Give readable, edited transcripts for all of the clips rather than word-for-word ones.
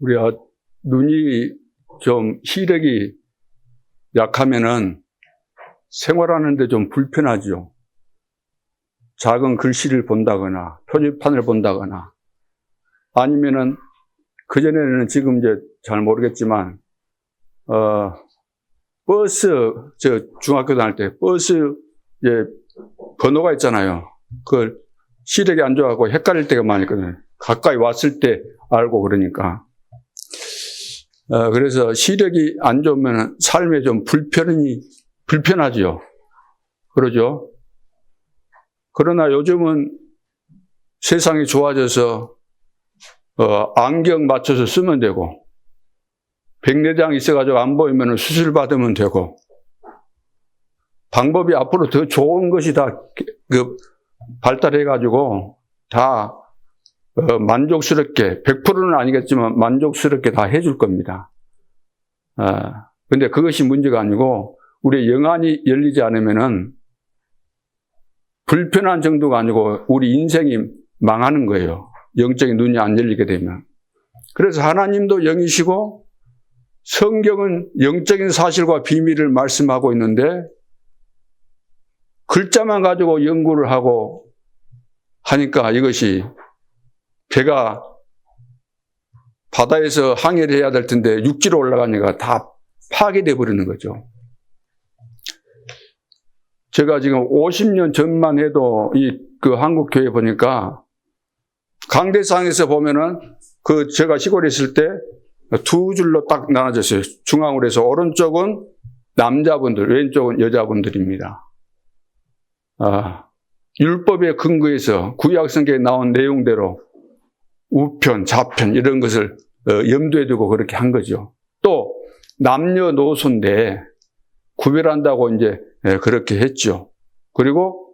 우리가 눈이 좀 시력이 약하면은 생활하는데 좀 불편하죠. 작은 글씨를 본다거나 표지판을 본다거나 아니면은 그전에는 지금 이제 잘 모르겠지만 버스 중학교 다닐 때 버스 이제 번호가 있잖아요. 그걸 시력이 안 좋아하고 헷갈릴 때가 많았거든요. 가까이 왔을 때 알고 그러니까. 그래서 시력이 안 좋으면 삶에 좀 불편하죠. 그러죠. 그러나 요즘은 세상이 좋아져서 안경 맞춰서 쓰면 되고, 백내장 있어가지고 안 보이면 수술 받으면 되고, 방법이 앞으로 더 좋은 것이 다 발달해가지고 다 만족스럽게, 100%는 아니겠지만 만족스럽게 다 해줄 겁니다. 근데 그것이 문제가 아니고, 우리의 영안이 열리지 않으면은 불편한 정도가 아니고 우리 인생이 망하는 거예요. 영적인 눈이 안 열리게 되면. 그래서 하나님도 영이시고 성경은 영적인 사실과 비밀을 말씀하고 있는데 글자만 가지고 연구를 하고 하니까 이것이 배가 바다에서 항해를 해야 될 텐데 육지로 올라가니까 다 파괴돼 버리는 거죠. 제가 지금 50년 전만 해도 그 한국 교회 보니까 강대상에서 보면은 제가 시골에 있을 때 두 줄로 딱 나눠졌어요. 중앙으로 해서 오른쪽은 남자분들, 왼쪽은 여자분들입니다. 율법에 근거해서 구약성경에 나온 내용대로 우편, 좌편 이런 것을 염두에 두고 그렇게 한 거죠. 또 남녀노소인데 구별한다고 이제 그렇게 했죠. 그리고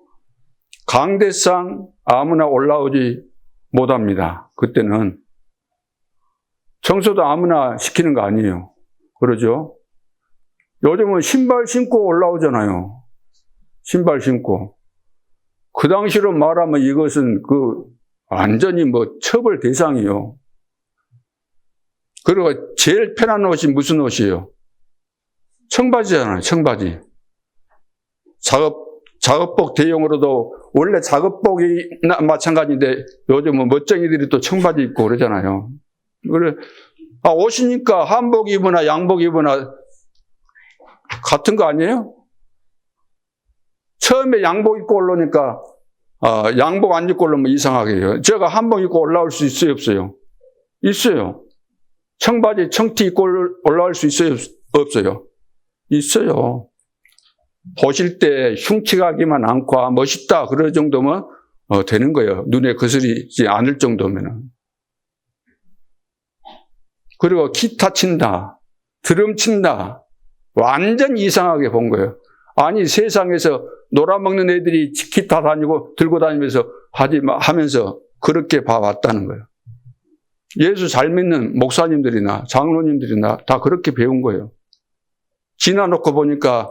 강대상 아무나 올라오지 못합니다. 그때는 청소도 아무나 시키는 거 아니에요. 그러죠? 요즘은 신발 신고 올라오잖아요. 신발 신고. 그 당시로 말하면 이것은 완전히 처벌 대상이요. 그리고 제일 편한 옷이 무슨 옷이에요? 청바지잖아요, 청바지. 작업복 대용으로도 원래 작업복이 마찬가지인데 요즘은 멋쟁이들이 또 청바지 입고 그러잖아요. 그래, 옷이니까 한복 입으나 양복 입으나 같은 거 아니에요? 처음에 양복 입고 올라오니까 양복 안 입고 올라오면 이상하게 해요. 제가 한복 입고 올라올 수 있어요, 없어요? 있어요. 청바지, 청티 입고 올라올 수 있어요, 없어요? 있어요. 보실 때 흉측하기만 않고 멋있다 그럴 정도면 되는 거예요. 눈에 거스리지 않을 정도면은. 그리고 기타 친다, 드럼 친다, 완전 이상하게 본 거예요. 아니 세상에서 놀아먹는 애들이 기타 들고 다니면서 하면서 그렇게 봐왔다는 거예요. 예수 잘 믿는 목사님들이나 장로님들이나 다 그렇게 배운 거예요. 지나놓고 보니까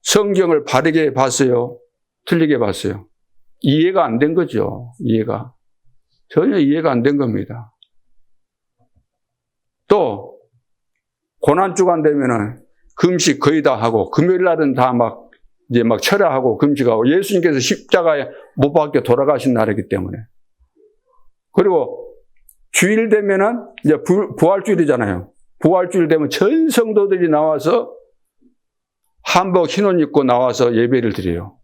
성경을 바르게 봤어요? 틀리게 봤어요? 이해가 안 된 거죠. 이해가. 전혀 이해가 안 된 겁니다. 또 고난주간 되면은 금식 거의 다 하고 금요일 날은 다 이제 철야하고 금식하고 예수님께서 십자가에 못 박혀 돌아가신 날이기 때문에. 그리고 주일 되면은 이제 부활주일이잖아요. 부활주일 되면 전 성도들이 나와서 한복 흰옷 입고 나와서 예배를 드려요.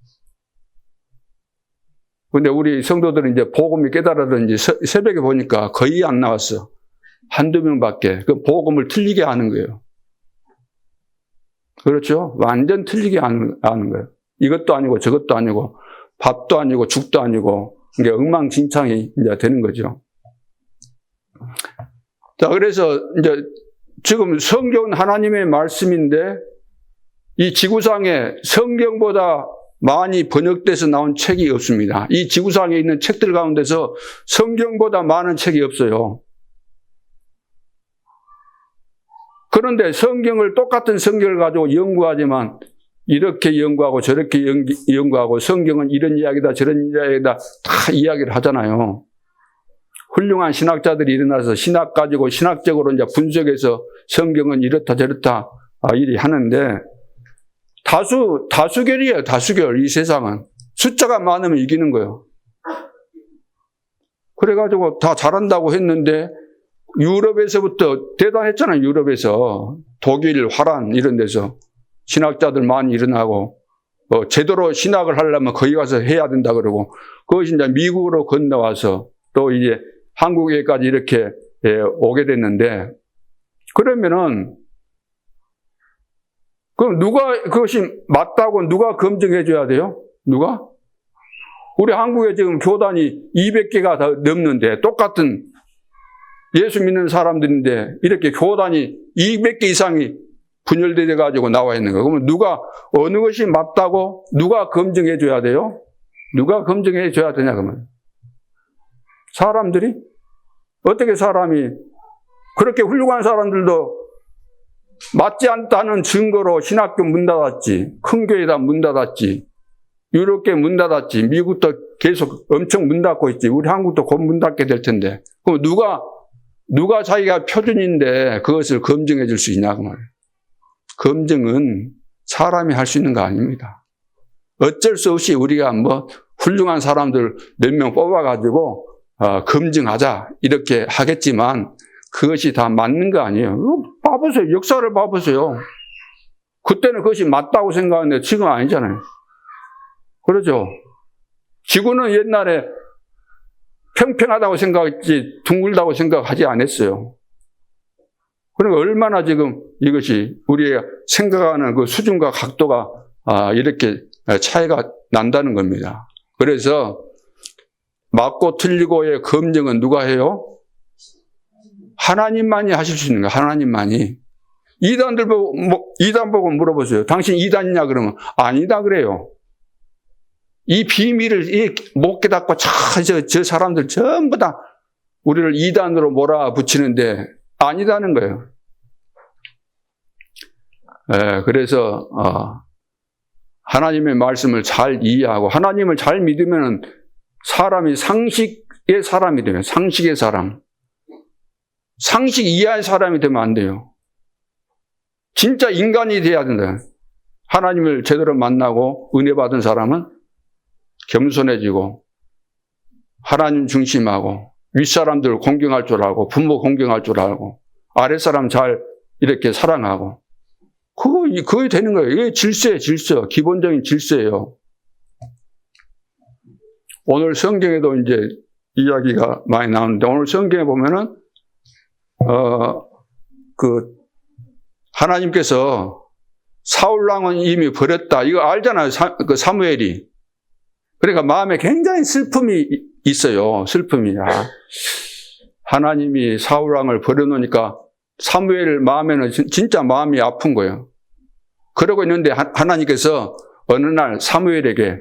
근데 우리 성도들은 이제 복음이 깨달아든지 새벽에 보니까 거의 안 나왔어. 한두 명밖에. 그 복음을 틀리게 하는 거예요. 그렇죠? 완전 틀리게 하는 거예요. 이것도 아니고 저것도 아니고 밥도 아니고 죽도 아니고 이게 엉망진창이 이제 되는 거죠. 자, 그래서 이제 지금 성경은 하나님의 말씀인데 이 지구상에 성경보다 많이 번역돼서 나온 책이 없습니다. 이 지구상에 있는 책들 가운데서 성경보다 많은 책이 없어요. 그런데 똑같은 성경을 가지고 연구하지만 이렇게 연구하고 저렇게 연구하고 성경은 이런 이야기다 저런 이야기다 다 이야기를 하잖아요. 훌륭한 신학자들이 일어나서 신학 가지고 신학적으로 이제 분석해서 성경은 이렇다 저렇다 이리 하는데 다수결이에요. 다수결. 이 세상은 숫자가 많으면 이기는 거예요. 그래가지고 다 잘한다고 했는데 유럽에서부터 대단했잖아요. 유럽에서 독일, 화란 이런 데서 신학자들 많이 일어나고 제대로 신학을 하려면 거기 가서 해야 된다 그러고 그것이 이제 미국으로 건너와서 또 이제 한국에까지 이렇게 오게 됐는데 그러면은 그럼 그것이 맞다고 누가 검증해 줘야 돼요? 누가? 우리 한국에 지금 교단이 200개가 더 넘는데 똑같은 예수 믿는 사람들인데 이렇게 교단이 200개 이상이 분열돼 가지고 나와 있는 거예요. 그러면 누가 어느 것이 맞다고 누가 검증해 줘야 돼요? 누가 검증해 줘야 되냐 그러면 사람들이 어떻게 사람이 그렇게 훌륭한 사람들도 맞지 않다는 증거로 신학교 문 닫았지, 큰 교회다 문 닫았지, 유럽계 문 닫았지, 미국도 계속 엄청 문 닫고 있지, 우리 한국도 곧 문 닫게 될 텐데 그럼 누가 자기가 표준인데 그것을 검증해 줄 수 있냐 그 말이에요. 검증은 사람이 할 수 있는 거 아닙니다. 어쩔 수 없이 우리가 뭐 훌륭한 사람들 몇 명 뽑아가지고 검증하자 이렇게 하겠지만 그것이 다 맞는 거 아니에요. 봐보세요. 역사를 봐보세요. 그때는 그것이 맞다고 생각하는데 지금 아니잖아요. 그렇죠? 지구는 옛날에 평평하다고 생각했지 둥글다고 생각하지 않았어요. 그러니까 얼마나 지금 이것이 우리가 생각하는 그 수준과 각도가 이렇게 차이가 난다는 겁니다. 그래서 맞고 틀리고의 검증은 누가 해요? 하나님만이 하실 수 있는 거예요. 하나님만이. 이단들 보고 이단 보고 물어보세요. 당신 이단이냐 그러면 아니다 그래요. 이 비밀을 못 깨닫고 저 사람들 전부 다 우리를 이단으로 몰아붙이는데 아니다는 거예요. 그래서 하나님의 말씀을 잘 이해하고 하나님을 잘 믿으면 사람이 상식의 사람이 되면 상식의 사람. 상식 이하의 사람이 되면 안 돼요. 진짜 인간이 돼야 된다. 하나님을 제대로 만나고 은혜 받은 사람은 겸손해지고 하나님 중심하고 윗사람들 공경할 줄 알고 부모 공경할 줄 알고 아랫사람 잘 이렇게 사랑하고 그게 되는 거예요. 이게 질서예요. 질서. 기본적인 질서예요. 오늘 성경에도 이제 이야기가 많이 나오는데 오늘 성경에 보면은 하나님께서 사울왕은 이미 버렸다. 이거 알잖아요. 사무엘이. 그러니까 마음에 굉장히 슬픔이 있어요. 슬픔이. 하나님이 사울왕을 버려놓으니까 사무엘 마음에는 진짜 마음이 아픈 거예요. 그러고 있는데 하나님께서 어느 날 사무엘에게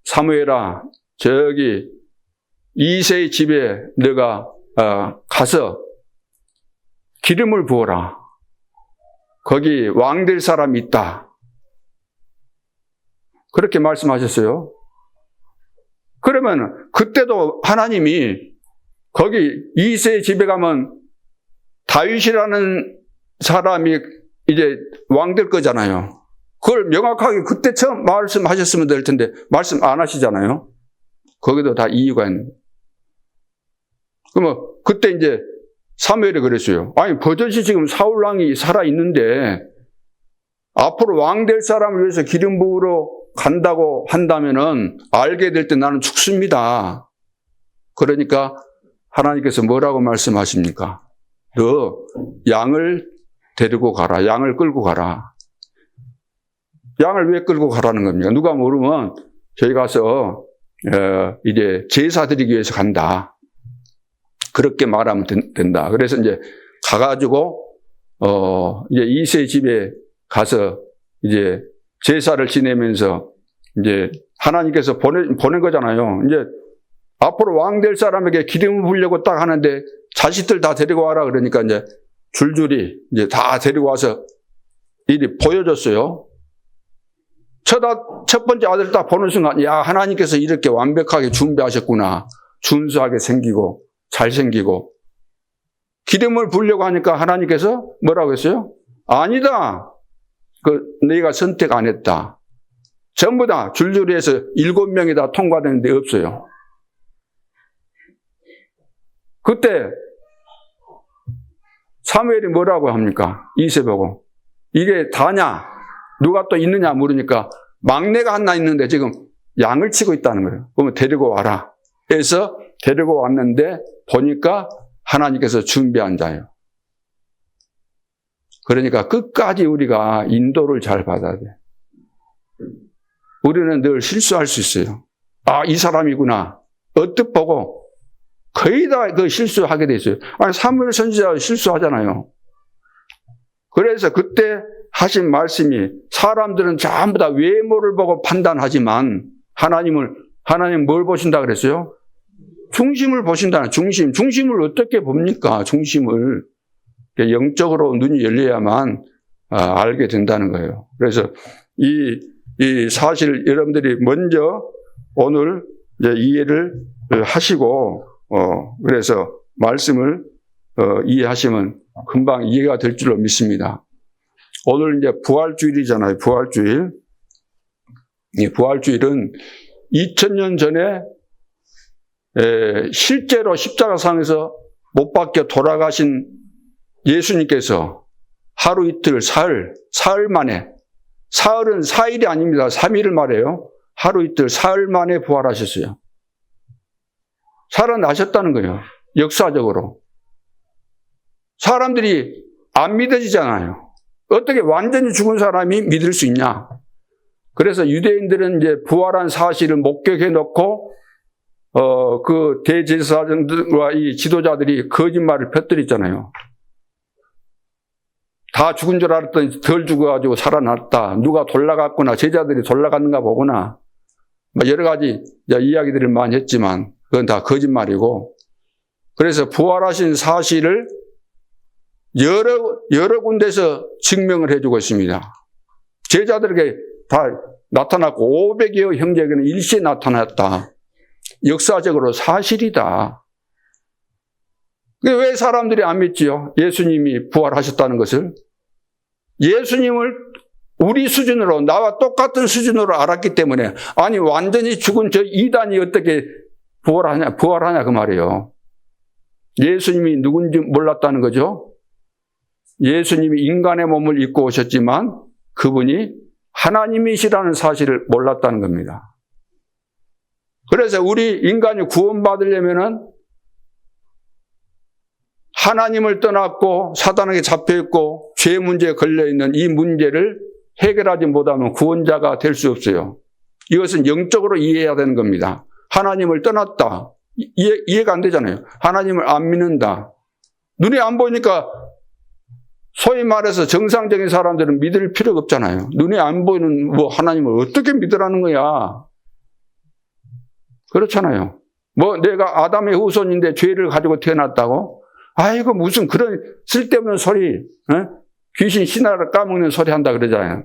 사무엘아 저기 이새의 집에 너가 가서 기름을 부어라. 거기 왕 될 사람이 있다. 그렇게 말씀하셨어요. 그러면 그때도 하나님이 거기 이새의 집에 가면 다윗이라는 사람이 이제 왕 될 거잖아요. 그걸 명확하게 그때 처음 말씀하셨으면 될 텐데 말씀 안 하시잖아요. 거기도 다 이유가 있는 거예요. 그러면 그때 이제 사무엘이 그랬어요. 아니 버젓이 지금 사울왕이 살아있는데 앞으로 왕 될 사람을 위해서 기름 부으러 간다고 한다면은 알게 될 때 나는 죽습니다. 그러니까 하나님께서 뭐라고 말씀하십니까? 너 양을 데리고 가라. 양을 끌고 가라. 양을 왜 끌고 가라는 겁니까? 누가 모르면 저희 가서 이제 제사 드리기 위해서 간다. 그렇게 말하면 된다. 그래서 이제 가가지고 이제 이새의 집에 가서 이제 제사를 지내면서 이제 하나님께서 보낸 거잖아요. 이제 앞으로 왕 될 사람에게 기름을 부으려고 딱 하는데 자식들 다 데리고 와라 그러니까 이제 줄줄이 이제 다 데리고 와서 이리 보여줬어요. 첫 번째 아들 딱 보는 순간 야 하나님께서 이렇게 완벽하게 준비하셨구나. 준수하게 생기고 잘생기고 기름을 부으려고 하니까 하나님께서 뭐라고 했어요? 아니다. 너희가 선택 안 했다. 전부 다 줄줄이 해서 7명이 다 통과되는데 없어요. 그때 사무엘이 뭐라고 합니까? 이세보고 이게 다냐? 누가 또 있느냐 물으니까 막내가 하나 있는데 지금 양을 치고 있다는 거예요. 그러면 데리고 와라. 해서 데리고 왔는데 보니까 하나님께서 준비한 자예요. 그러니까 끝까지 우리가 인도를 잘 받아야 돼. 우리는 늘 실수할 수 있어요. 아, 이 사람이구나. 언뜻 보고 거의 다 그 실수하게 돼 있어요. 아니, 사무엘 선지자 실수하잖아요. 그래서 그때 하신 말씀이 사람들은 전부 다 외모를 보고 판단하지만 하나님 뭘 보신다 그랬어요? 중심을 보신다는 중심을 어떻게 봅니까? 중심을 영적으로 눈이 열려야만 알게 된다는 거예요. 그래서 이 사실 여러분들이 먼저 오늘 이제 이해를 하시고 그래서 말씀을 이해하시면 금방 이해가 될 줄로 믿습니다. 오늘 이제 부활주일이잖아요. 부활주일. 이 부활주일은 2000년 전에 실제로 십자가상에서 못 박혀 돌아가신 예수님께서 하루 이틀 사흘 만에, 사흘은 4일이 아닙니다. 3일을 말해요. 하루 이틀 사흘 만에 부활하셨어요. 살아나셨다는 거예요. 역사적으로. 사람들이 안 믿어지잖아요. 어떻게 완전히 죽은 사람이 믿을 수 있냐? 그래서 유대인들은 이제 부활한 사실을 목격해 놓고 그 대제사장들과 이 지도자들이 거짓말을 펴뜨렸잖아요. 다 죽은 줄 알았더니 덜 죽어가지고 살아났다. 누가 돌아갔구나. 제자들이 돌아갔는가 보구나. 여러 가지 이야기들을 많이 했지만 그건 다 거짓말이고, 그래서 부활하신 사실을 여러 군데서 증명을 해주고 있습니다. 제자들에게 다 나타났고 500여 형제에게는 일시에 나타났다. 역사적으로 사실이다. 왜 사람들이 안 믿지요? 예수님이 부활하셨다는 것을. 예수님을 우리 수준으로, 나와 똑같은 수준으로 알았기 때문에, 아니 완전히 죽은 저 이단이 어떻게 부활하냐 그 말이에요. 예수님이 누군지 몰랐다는 거죠. 예수님이 인간의 몸을 입고 오셨지만 그분이 하나님이시라는 사실을 몰랐다는 겁니다. 그래서 우리 인간이 구원받으려면은 하나님을 떠났고 사단에게 잡혀있고 죄 문제에 걸려있는 이 문제를 해결하지 못하면 구원자가 될 수 없어요. 이것은 영적으로 이해해야 되는 겁니다. 하나님을 떠났다. 이해가 안 되잖아요. 하나님을 안 믿는다. 눈에 안 보이니까 소위 말해서 정상적인 사람들은 믿을 필요가 없잖아요. 눈에 안 보이는 하나님을 어떻게 믿으라는 거야. 그렇잖아요. 내가 아담의 후손인데 죄를 가지고 태어났다고? 아이고 무슨 그런 쓸데없는 소리, 귀신 신화를 까먹는 소리 한다 그러잖아요.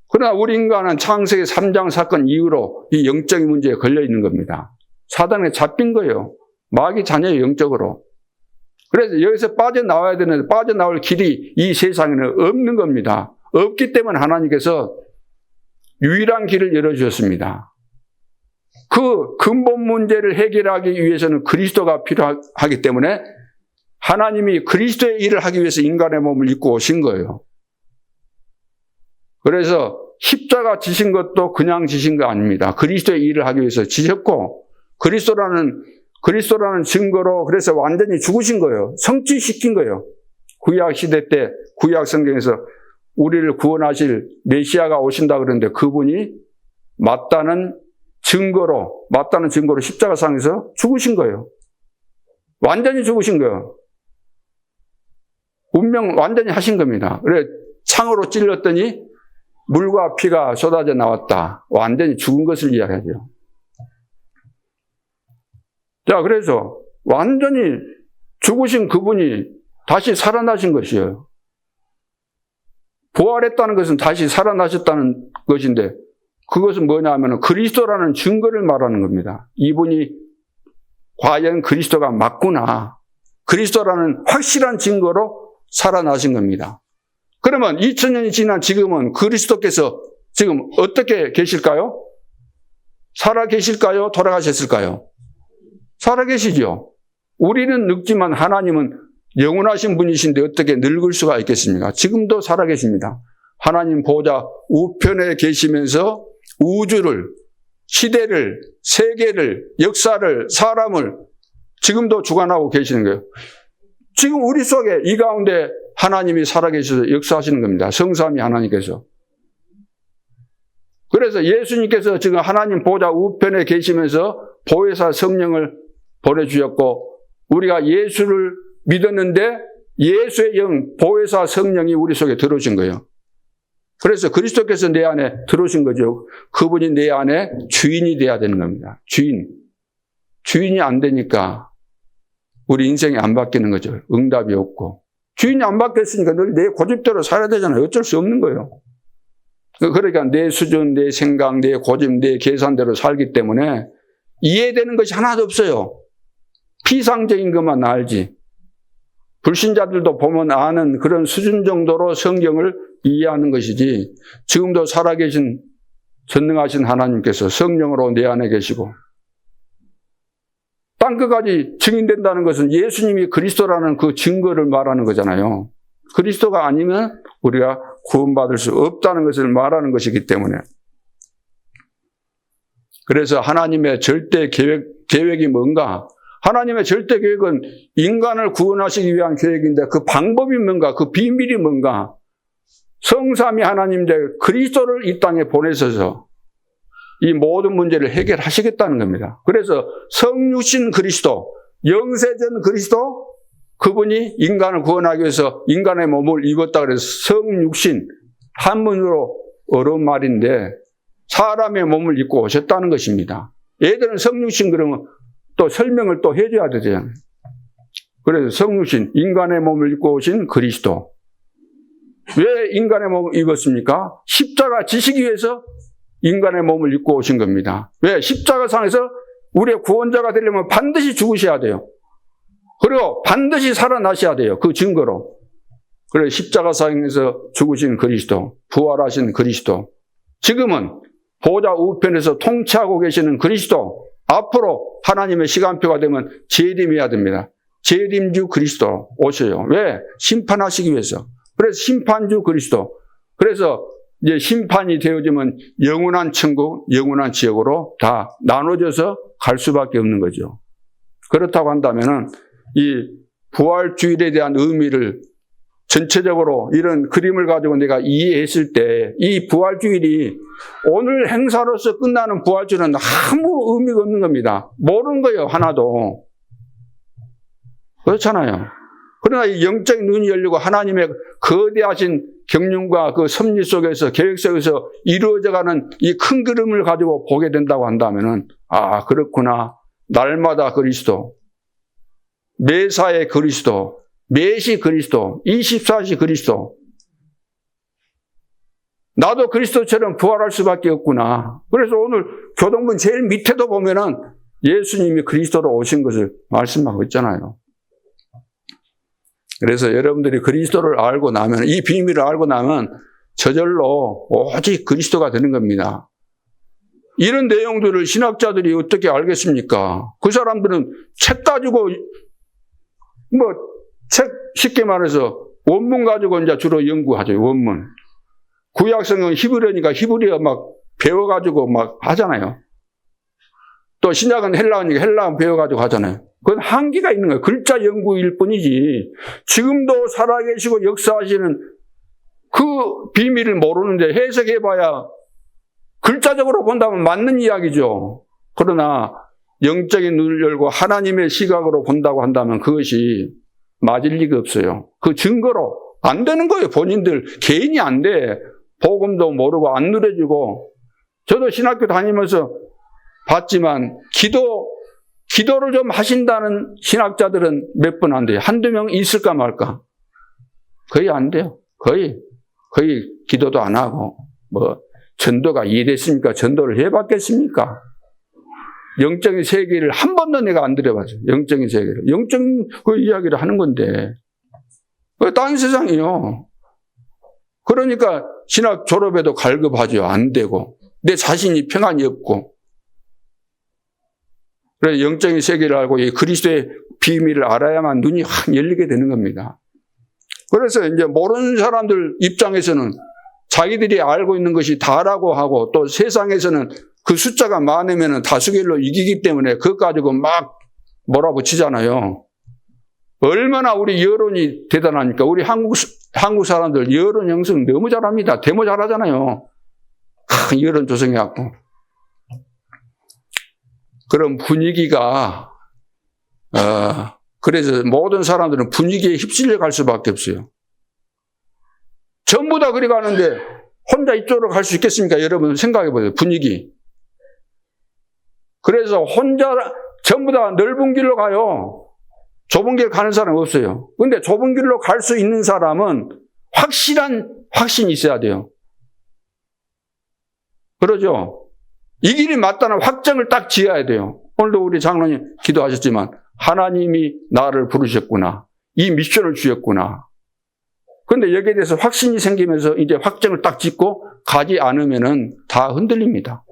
그러나 우리 인간은 창세기 3장 사건 이후로 이 영적인 문제에 걸려 있는 겁니다. 사단에 잡힌 거예요. 마귀 자녀예요, 영적으로. 그래서 여기서 빠져나와야 되는데 빠져나올 길이 이 세상에는 없는 겁니다. 없기 때문에 하나님께서 유일한 길을 열어주셨습니다. 그 근본 문제를 해결하기 위해서는 그리스도가 필요하기 때문에 하나님이 그리스도의 일을 하기 위해서 인간의 몸을 입고 오신 거예요. 그래서 십자가 지신 것도 그냥 지신 거 아닙니다. 그리스도의 일을 하기 위해서 지셨고 그리스도라는 증거로 그래서 완전히 죽으신 거예요. 성취시킨 거예요. 구약 시대 때 구약 성경에서 우리를 구원하실 메시아가 오신다 그러는데 그분이 맞다는 증거로 십자가상에서 죽으신 거예요. 완전히 죽으신 거예요. 운명 완전히 하신 겁니다. 그래 창으로 찔렀더니 물과 피가 쏟아져 나왔다. 완전히 죽은 것을 이야기하죠. 자, 그래서 완전히 죽으신 그분이 다시 살아나신 것이에요. 부활했다는 것은 다시 살아나셨다는 것인데 그것은 뭐냐 하면 그리스도라는 증거를 말하는 겁니다. 이분이 과연 그리스도가 맞구나. 그리스도라는 확실한 증거로 살아나신 겁니다. 그러면 2000년이 지난 지금은 그리스도께서 지금 어떻게 계실까요? 살아 계실까요? 돌아가셨을까요? 살아 계시죠. 우리는 늙지만 하나님은 영원하신 분이신데 어떻게 늙을 수가 있겠습니까? 지금도 살아 계십니다. 하나님 보좌 우편에 계시면서 우주를, 시대를, 세계를, 역사를, 사람을 지금도 주관하고 계시는 거예요. 지금 우리 속에 이 가운데 하나님이 살아계셔서 역사하시는 겁니다. 성삼위 하나님께서. 그래서 예수님께서 지금 하나님 보좌 우편에 계시면서 보혜사 성령을 보내주셨고 우리가 예수를 믿었는데 예수의 영, 보혜사 성령이 우리 속에 들어오신 거예요. 그래서 그리스도께서 내 안에 들어오신 거죠. 그분이 내 안에 주인이 돼야 되는 겁니다. 주인. 주인이 안 되니까 우리 인생이 안 바뀌는 거죠. 응답이 없고. 주인이 안 바뀌었으니까 늘 내 고집대로 살아야 되잖아요. 어쩔 수 없는 거예요. 그러니까 내 수준, 내 생각, 내 고집, 내 계산대로 살기 때문에 이해되는 것이 하나도 없어요. 피상적인 것만 알지. 불신자들도 보면 아는 그런 수준 정도로 성경을 이해하는 것이지 지금도 살아계신 전능하신 하나님께서 성령으로 내 안에 계시고 땅끝까지 증인된다는 것은 예수님이 그리스도라는 그 증거를 말하는 거잖아요. 그리스도가 아니면 우리가 구원받을 수 없다는 것을 말하는 것이기 때문에 그래서 하나님의 절대 계획이 뭔가? 하나님의 절대 계획은 인간을 구원하시기 위한 계획인데 그 방법이 뭔가? 그 비밀이 뭔가? 성삼위 하나님인데 그리스도를 이 땅에 보내셔서 이 모든 문제를 해결하시겠다는 겁니다. 그래서 성육신 그리스도, 영세전 그리스도, 그분이 인간을 구원하기 위해서 인간의 몸을 입었다 그래서 성육신, 한문으로 어려운 말인데 사람의 몸을 입고 오셨다는 것입니다. 얘들은 성육신 그러면 또 설명을 또 해줘야 되잖아요. 그래서 성육신, 인간의 몸을 입고 오신 그리스도. 왜 인간의 몸을 입었습니까? 십자가 지시기 위해서 인간의 몸을 입고 오신 겁니다. 왜? 십자가상에서 우리의 구원자가 되려면 반드시 죽으셔야 돼요. 그리고 반드시 살아나셔야 돼요. 그 증거로. 그래서 십자가상에서 죽으신 그리스도, 부활하신 그리스도. 지금은 보좌 우편에서 통치하고 계시는 그리스도. 앞으로 하나님의 시간표가 되면 재림해야 됩니다. 재림주 그리스도 오셔요. 왜? 심판하시기 위해서. 그래서 심판주 그리스도. 그래서 이제 심판이 되어지면 영원한 천국, 영원한 지옥으로 다 나눠져서 갈 수밖에 없는 거죠. 그렇다고 한다면은 이 부활주일에 대한 의미를 전체적으로 이런 그림을 가지고 내가 이해했을 때 이 부활주일이 오늘 행사로서 끝나는 부활주일은 아무 의미가 없는 겁니다. 모르는 거예요, 하나도. 그렇잖아요. 그러나 이 영적인 눈이 열리고 하나님의 거대하신 경륜과 그 섭리 속에서 계획 속에서 이루어져가는 이 큰 그림을 가지고 보게 된다고 한다면은 아 그렇구나. 날마다 그리스도, 매사에 그리스도, 매시 그리스도, 24시 그리스도. 나도 그리스도처럼 부활할 수밖에 없구나. 그래서 오늘 교동문 제일 밑에도 보면은 예수님이 그리스도로 오신 것을 말씀하고 있잖아요. 그래서 여러분들이 그리스도를 알고 나면, 이 비밀을 알고 나면 저절로 오직 그리스도가 되는 겁니다. 이런 내용들을 신학자들이 어떻게 알겠습니까? 그 사람들은 책 가지고, 책 쉽게 말해서 원문 가지고 이제 주로 연구하죠, 원문. 구약성경 히브리어니까 히브리어 막 배워가지고 막 하잖아요. 또 신약은 헬라어니까 헬라어 배워가지고 하잖아요. 그건 한계가 있는 거예요. 글자 연구일 뿐이지. 지금도 살아계시고 역사하시는 그 비밀을 모르는데 해석해봐야 글자적으로 본다면 맞는 이야기죠. 그러나 영적인 눈을 열고 하나님의 시각으로 본다고 한다면 그것이 맞을 리가 없어요. 그 증거로 안 되는 거예요. 본인들 개인이 안 돼. 복음도 모르고 안 누려지고. 저도 신학교 다니면서 봤지만 기도를 좀 하신다는 신학자들은 몇 분 안 돼요. 한두 명 있을까 말까. 거의 안 돼요. 거의 기도도 안 하고 전도가 이해됐습니까? 전도를 해봤겠습니까? 영적인 세계를 한 번도 내가 안 들여봤어요. 영적인 세계를. 영적 그 이야기를 하는 건데. 딴 세상이요. 그러니까 신학 졸업해도 갈급하죠. 안 되고. 내 자신이 평안이 없고. 그래서 영적인 세계를 알고 이 그리스도의 비밀을 알아야만 눈이 확 열리게 되는 겁니다. 그래서 이제 모르는 사람들 입장에서는 자기들이 알고 있는 것이 다라고 하고 또 세상에서는 그 숫자가 많으면 다수결로 이기기 때문에 그것 가지고 막 몰아붙이잖아요. 얼마나 우리 여론이 대단하니까. 우리 한국 사람들 여론 형성 너무 잘합니다. 데모 잘하잖아요. 여론 조성해갖고. 그런 분위기가 그래서 모든 사람들은 분위기에 휩쓸려 갈 수밖에 없어요. 전부 다 그리 가는데 혼자 이쪽으로 갈 수 있겠습니까? 여러분 생각해 보세요. 분위기. 그래서 혼자 전부 다 넓은 길로 가요. 좁은 길 가는 사람은 없어요. 근데 좁은 길로 갈 수 있는 사람은 확실한 확신이 있어야 돼요. 그러죠? 이 길이 맞다는 확정을 딱 지어야 돼요. 오늘도 우리 장로님 기도하셨지만 하나님이 나를 부르셨구나. 이 미션을 주셨구나. 그런데 여기에 대해서 확신이 생기면서 이제 확정을 딱 짓고 가지 않으면은 다 흔들립니다.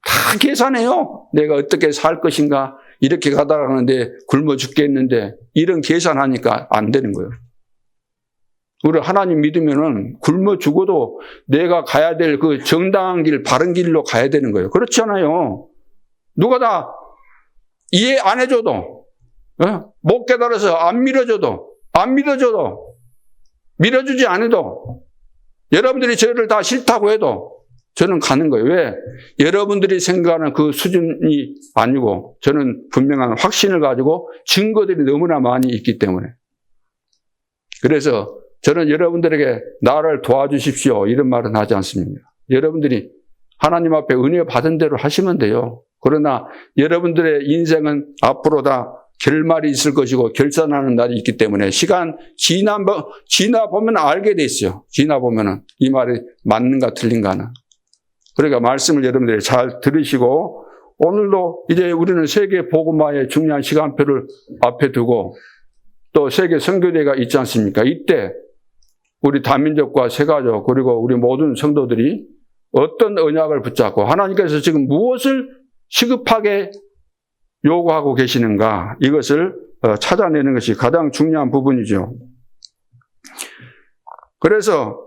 다 계산해요. 내가 어떻게 살 것인가. 이렇게 가다가 가는데 굶어 죽겠는데 이런 계산하니까 안 되는 거예요. 우리 하나님 믿으면은 굶어 죽어도 내가 가야 될 그 정당한 길, 바른 길로 가야 되는 거예요. 그렇지 않아요? 누가 다 이해 안 해줘도, 못 깨달아서 안 믿어줘도, 밀어주지 않아도, 여러분들이 저를 다 싫다고 해도 저는 가는 거예요. 왜? 여러분들이 생각하는 그 수준이 아니고 저는 분명한 확신을 가지고 증거들이 너무나 많이 있기 때문에. 그래서 저는 여러분들에게 나를 도와주십시오 이런 말은 하지 않습니다. 여러분들이 하나님 앞에 은혜 받은 대로 하시면 돼요. 그러나 여러분들의 인생은 앞으로 다 결말이 있을 것이고 결산하는 날이 있기 때문에 시간 지나보면 알게 돼 있어요. 지나보면은 이 말이 맞는가 틀린가는. 그러니까 말씀을 여러분들이 잘 들으시고 오늘도 이제 우리는 세계 복음화의 중요한 시간표를 앞에 두고 또 세계 선교대회가 있지 않습니까? 이때 우리 다민족과 세가족 그리고 우리 모든 성도들이 어떤 언약을 붙잡고 하나님께서 지금 무엇을 시급하게 요구하고 계시는가 이것을 찾아내는 것이 가장 중요한 부분이죠. 그래서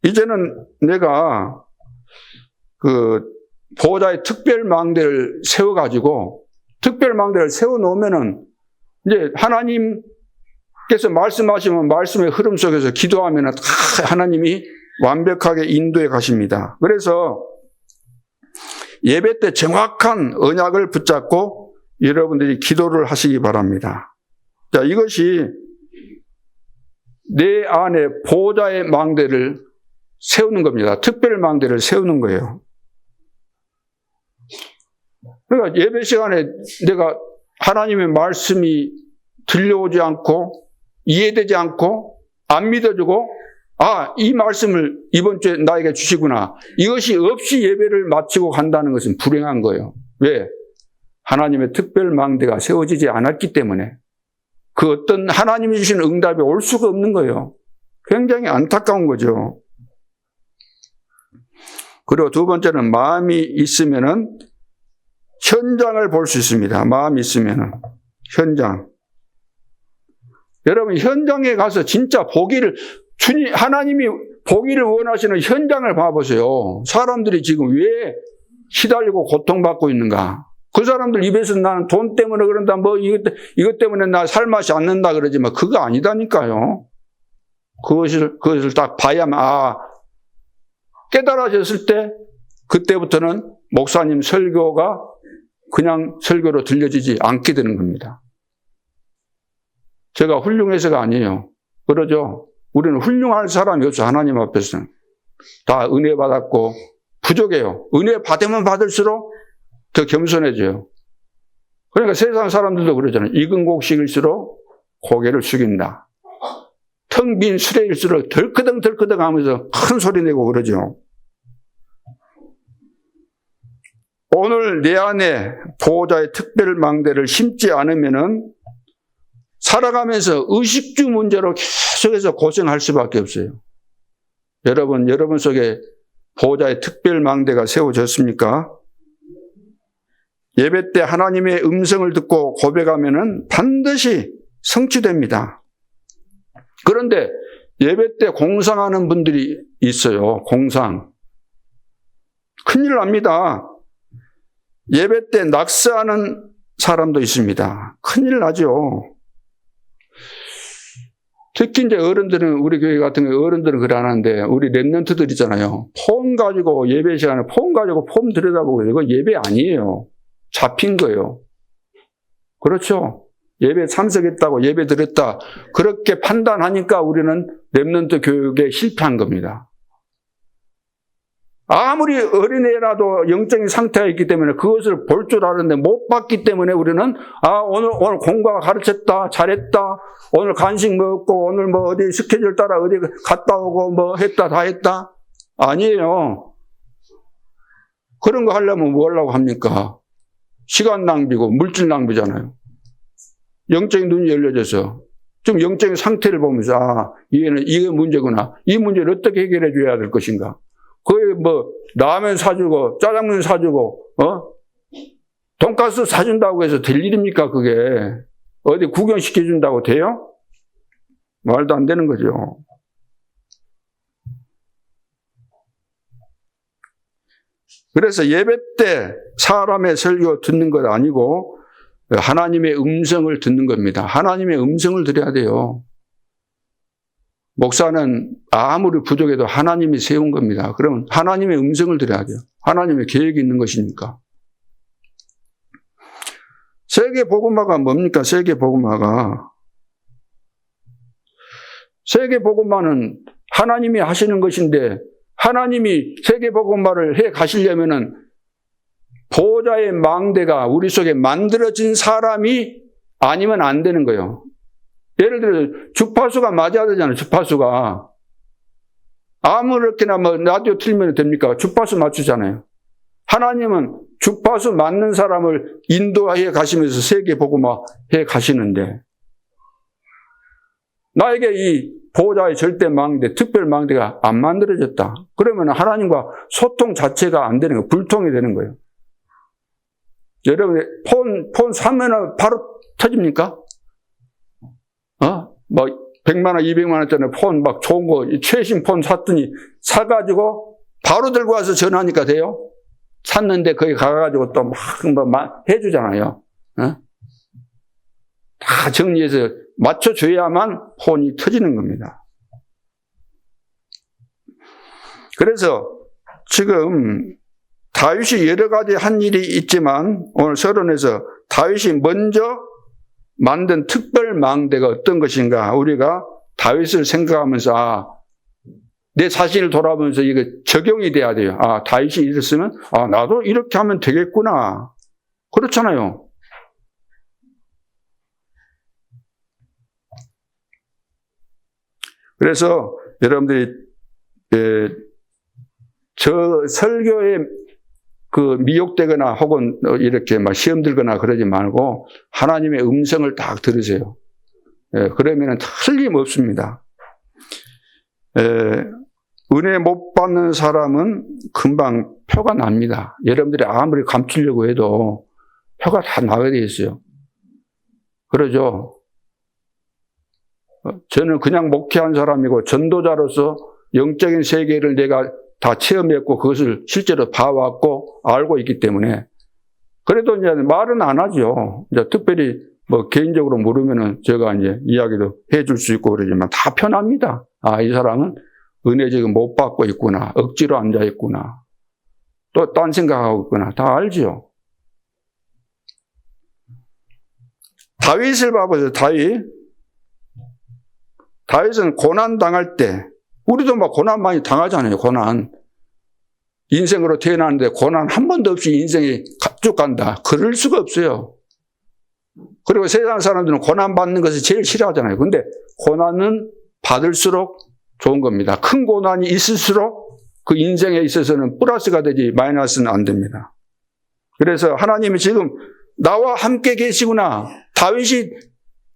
이제는 내가 그 보호자의 특별망대를 세워가지고 특별망대를 세워놓으면은 이제 하나님께서 말씀하시면 말씀의 흐름 속에서 기도하면은 하나님이 완벽하게 인도해 가십니다. 그래서 예배 때 정확한 언약을 붙잡고 여러분들이 기도를 하시기 바랍니다. 자, 이것이 내 안에 보호자의 망대를 세우는 겁니다. 특별 망대를 세우는 거예요. 그러니까 예배 시간에 내가 하나님의 말씀이 들려오지 않고 이해되지 않고 안 믿어주고 이 말씀을 이번 주에 나에게 주시구나. 이것이 없이 예배를 마치고 간다는 것은 불행한 거예요. 왜? 하나님의 특별 망대가 세워지지 않았기 때문에 그 어떤 하나님이 주신 응답이 올 수가 없는 거예요. 굉장히 안타까운 거죠. 그리고 두 번째는 마음이 있으면은 현장을 볼 수 있습니다. 마음이 있으면은 현장. 여러분 현장에 가서 진짜 하나님이 보기를 원하시는 현장을 봐보세요. 사람들이 지금 왜 시달리고 고통받고 있는가? 그 사람들 입에서 나는 돈 때문에 그런다, 이것 때문에 나 살맛이 않는다 그러지만 그거 아니다니까요. 그것을 딱 봐야만, 깨달아졌을 때, 그때부터는 목사님 설교가 그냥 설교로 들려지지 않게 되는 겁니다. 제가 훌륭해서가 아니에요. 그러죠? 우리는 훌륭할 사람이 없어, 하나님 앞에서는. 다 은혜 받았고, 부족해요. 은혜 받으면 받을수록 더 겸손해져요. 그러니까 세상 사람들도 그러잖아요. 익은 곡식일수록 고개를 숙인다. 텅 빈 수레일수록 덜커덩 하면서 큰 소리 내고 그러죠. 오늘 내 안에 보호자의 특별 망대를 심지 않으면은 살아가면서 의식주 문제로 계속해서 고생할 수밖에 없어요. 여러분 속에 보호자의 특별 망대가 세워졌습니까? 예배 때 하나님의 음성을 듣고 고백하면은 반드시 성취됩니다. 그런데 예배 때 공상하는 분들이 있어요. 공상. 큰일 납니다. 예배 때 낙서하는 사람도 있습니다. 큰일 나죠. 특히 이제 어른들은, 우리 교회 같은 경우 어른들은 그래 안 하는데, 우리 랩런트들 있잖아요. 폰 가지고, 예배 시간에 폰 가지고 폰 들여다보고, 이건 예배 아니에요. 잡힌 거예요. 그렇죠? 예배 참석했다고, 예배 드렸다. 그렇게 판단하니까 우리는 랩런트 교육에 실패한 겁니다. 아무리 어린애라도 영적인 상태가 있기 때문에 그것을 볼 줄 아는데 못 봤기 때문에 우리는 오늘 공부가 가르쳤다, 잘했다, 오늘 간식 먹고, 오늘 뭐 어디 스케줄 따라 어디 갔다 오고 뭐 했다, 다 했다. 아니에요. 그런 거 하려면 뭐 하려고 합니까? 시간 낭비고 물질 낭비잖아요. 영적인 눈이 열려져서 좀 영적인 상태를 보면서 이게 문제구나. 이 문제를 어떻게 해결해 줘야 될 것인가. 거의 뭐 라면 사주고 짜장면 사주고 돈가스 사준다고 해서 될 일입니까 그게. 어디 구경시켜준다고 돼요? 말도 안 되는 거죠. 그래서 예배 때 사람의 설교 듣는 것 아니고 하나님의 음성을 듣는 겁니다. 하나님의 음성을 들어야 돼요. 목사는 아무리 부족해도 하나님이 세운 겁니다. 그러면 하나님의 음성을 들어야 돼요. 하나님의 계획이 있는 것이니까. 세계복음화가 뭡니까? 세계복음화가. 세계복음화는 하나님이 하시는 것인데 하나님이 세계복음화를 해 가시려면은 보호자의 망대가 우리 속에 만들어진 사람이 아니면 안 되는 거예요. 예를 들어 주파수가 맞아야 되잖아요. 주파수가. 아무렇게나 뭐 라디오 틀면 됩니까? 주파수 맞추잖아요. 하나님은 주파수 맞는 사람을 인도해 가시면서 세계복음화 해 가시는데 나에게 이 보호자의 절대 망대, 특별 망대가 안 만들어졌다. 그러면 하나님과 소통 자체가 안 되는 거예요. 불통이 되는 거예요. 여러분 폰 사면은 바로 터집니까? 뭐 100만 원, 200만 원짜리 폰 막 좋은 거 최신 폰 샀더니 사가지고 바로 들고 와서 전화하니까 돼요? 샀는데 거기 가가지고 또 막 해주잖아요. 다 정리해서 맞춰줘야만 폰이 터지는 겁니다. 그래서 지금 다윗이 여러 가지 한 일이 있지만 오늘 서론에서 다윗이 먼저 만든 특별 망대가 어떤 것인가 우리가 다윗을 생각하면서 내 자신을 돌아보면서 이게 적용이 돼야 돼요. 다윗이 이랬으면 나도 이렇게 하면 되겠구나. 그렇잖아요. 그래서 여러분들이 저 설교에 미혹되거나 혹은 이렇게 막 시험 들거나 그러지 말고 하나님의 음성을 딱 들으세요. 그러면 틀림없습니다. 은혜 못 받는 사람은 금방 표가 납니다. 여러분들이 아무리 감추려고 해도 표가 다 나게 돼 있어요. 그러죠? 저는 그냥 목회한 사람이고 전도자로서 영적인 세계를 내가 다 체험했고 그것을 실제로 봐왔고 알고 있기 때문에 그래도 이제 말은 안 하죠. 이제 특별히 뭐 개인적으로 모르면은 제가 이제 이야기도 해줄 수 있고 그러지만 다 편합니다. 이 사람은 은혜 지금 못 받고 있구나. 억지로 앉아 있구나. 또 딴 생각하고 있구나. 다 알죠. 다윗을 봐보세요. 다윗은 고난 당할 때 우리도 막 고난 많이 당하잖아요. 고난. 인생으로 태어났는데 고난 한 번도 없이 인생이 쭉 간다. 그럴 수가 없어요. 그리고 세상 사람들은 고난 받는 것을 제일 싫어하잖아요. 근데 고난은 받을수록 좋은 겁니다. 큰 고난이 있을수록 그 인생에 있어서는 플러스가 되지 마이너스는 안 됩니다. 그래서 하나님이 지금 나와 함께 계시구나. 다윗이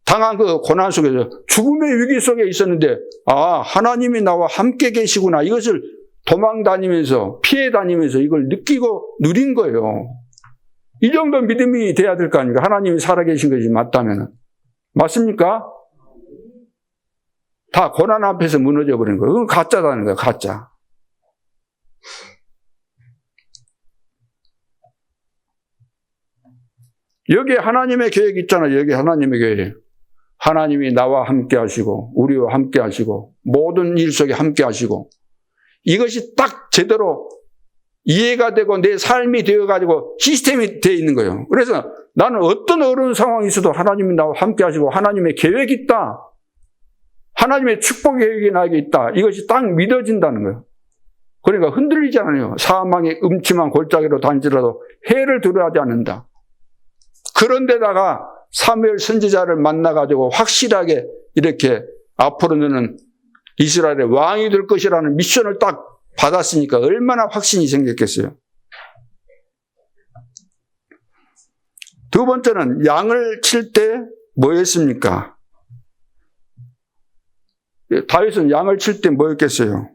당한 그 고난 속에서 죽음의 위기 속에 있었는데 하나님이 나와 함께 계시구나. 이것을 도망 다니면서 피해 다니면서 이걸 느끼고 누린 거예요. 이 정도 믿음이 돼야 될 거 아닙니까? 하나님이 살아계신 것이 맞다면. 맞습니까? 다 고난 앞에서 무너져 버린 거예요. 그건 가짜다는 거예요. 가짜. 여기에 하나님의 계획이 있잖아요. 여기 하나님의 계획. 하나님이 나와 함께 하시고 우리와 함께 하시고 모든 일 속에 함께 하시고 이것이 딱 제대로 이해가 되고 내 삶이 되어가지고 시스템이 되어 있는 거예요. 그래서 나는 어떤 어려운 상황이 있어도 하나님이 나와 함께 하시고 하나님의 계획이 있다. 하나님의 축복 계획이 나에게 있다. 이것이 딱 믿어진다는 거예요. 그러니까 흔들리지 않아요. 사망의 음침한 골짜기로 다니더라도 해를 두려워하지 않는다. 그런데다가 사무엘 선지자를 만나가지고 확실하게 이렇게 앞으로는 이스라엘의 왕이 될 것이라는 미션을 딱 받았으니까 얼마나 확신이 생겼겠어요. 두 번째는 양을 칠 때 뭐 했습니까? 다윗은 양을 칠 때 뭐 했겠어요?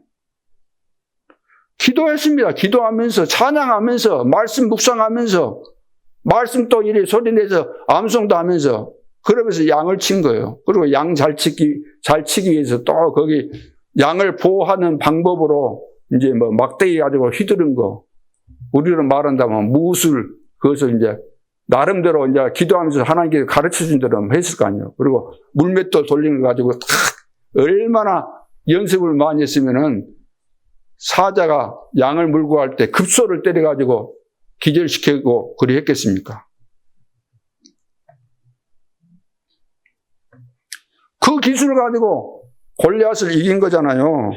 기도했습니다. 기도하면서 찬양하면서 말씀 묵상하면서 말씀 또 이리 소리내서 암송도 하면서 그러면서 양을 친 거예요. 그리고 양 잘 치기 위해서 또 거기 양을 보호하는 방법으로 이제 뭐 막대기 가지고 휘두른 거, 우리로 말한다면 무술, 그것을 이제 나름대로 이제 기도하면서 하나님께 가르쳐 준 대로 했을 거 아니에요. 그리고 물맷돌 돌리는 거 가지고 탁 얼마나 연습을 많이 했으면은 사자가 양을 물고 갈 때 급소를 때려가지고 기절시키고 그리 했겠습니까? 그 기술을 가지고 골리앗을 이긴 거잖아요.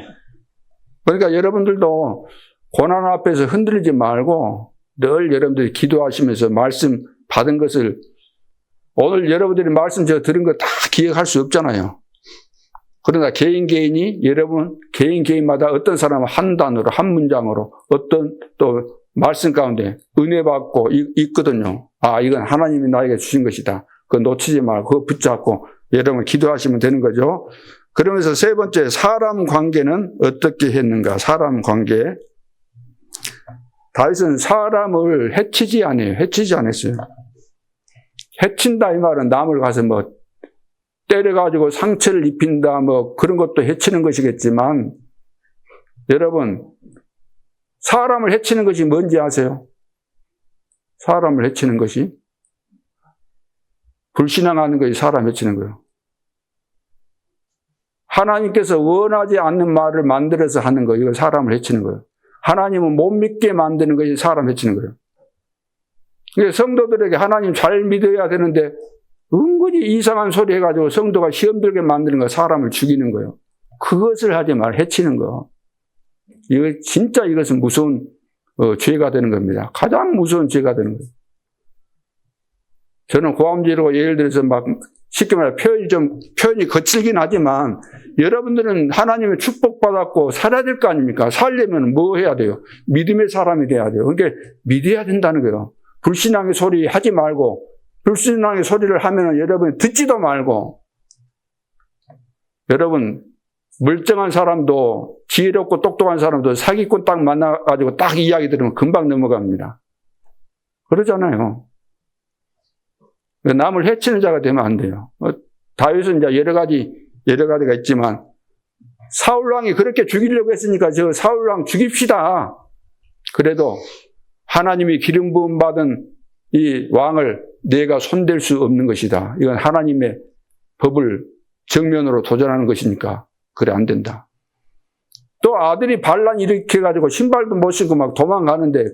그러니까 여러분들도 고난 앞에서 흔들리지 말고 늘 여러분들이 기도하시면서 말씀 받은 것을 오늘 여러분들이 말씀 제가 들은 거 다 기억할 수 없잖아요. 그러나 개인이 여러분 개인마다 어떤 사람은 한 단어로 한 문장으로 어떤 또 말씀 가운데 은혜 받고 있거든요. 이건 하나님이 나에게 주신 것이다. 그거 놓치지 말고 그거 붙잡고 여러분 기도하시면 되는 거죠. 그러면서 세 번째, 사람 관계는 어떻게 했는가? 사람 관계. 다윗은 사람을 해치지 않았어요. 해친다 이 말은 남을 가서 뭐 때려가지고 상처를 입힌다 뭐 그런 것도 해치는 것이겠지만 여러분 사람을 해치는 것이 뭔지 아세요? 사람을 해치는 것이 불신앙하는 것이 사람 해치는 거예요. 하나님께서 원하지 않는 말을 만들어서 하는 거, 이거 사람을 해치는 거예요. 하나님은 못 믿게 만드는 것이 사람 해치는 거예요. 그래서 성도들에게 하나님 잘 믿어야 되는데 은근히 이상한 소리 해가지고 성도가 시험 들게 만드는 거, 사람을 죽이는 거예요. 그것을 하지 말, 해치는 거. 진짜 이것은 무서운 죄가 되는 겁니다. 가장 무서운 죄가 되는 거예요. 저는 고함지르고 예를 들어서 막 쉽게 말해 표현이 거칠긴 하지만 여러분들은 하나님의 축복받았고 살아야 될 거 아닙니까? 살려면 뭐 해야 돼요? 믿음의 사람이 돼야 돼요. 그러니까 믿어야 된다는 거예요. 불신앙의 소리 하지 말고 불신앙의 소리를 하면 여러분이 듣지도 말고 여러분 멀쩡한 사람도 지혜롭고 똑똑한 사람도 사기꾼 딱 만나가지고 딱 이야기 들으면 금방 넘어갑니다. 그러잖아요. 남을 해치는 자가 되면 안 돼요. 다윗은 이제 여러 가지가 있지만 사울왕이 그렇게 죽이려고 했으니까 저 사울왕 죽입시다. 그래도 하나님이 기름 부음 받은 이 왕을 내가 손댈 수 없는 것이다. 이건 하나님의 법을 정면으로 도전하는 것이니까 그래 안 된다. 또 아들이 반란 일으켜가지고 신발도 못 신고 막 도망가는데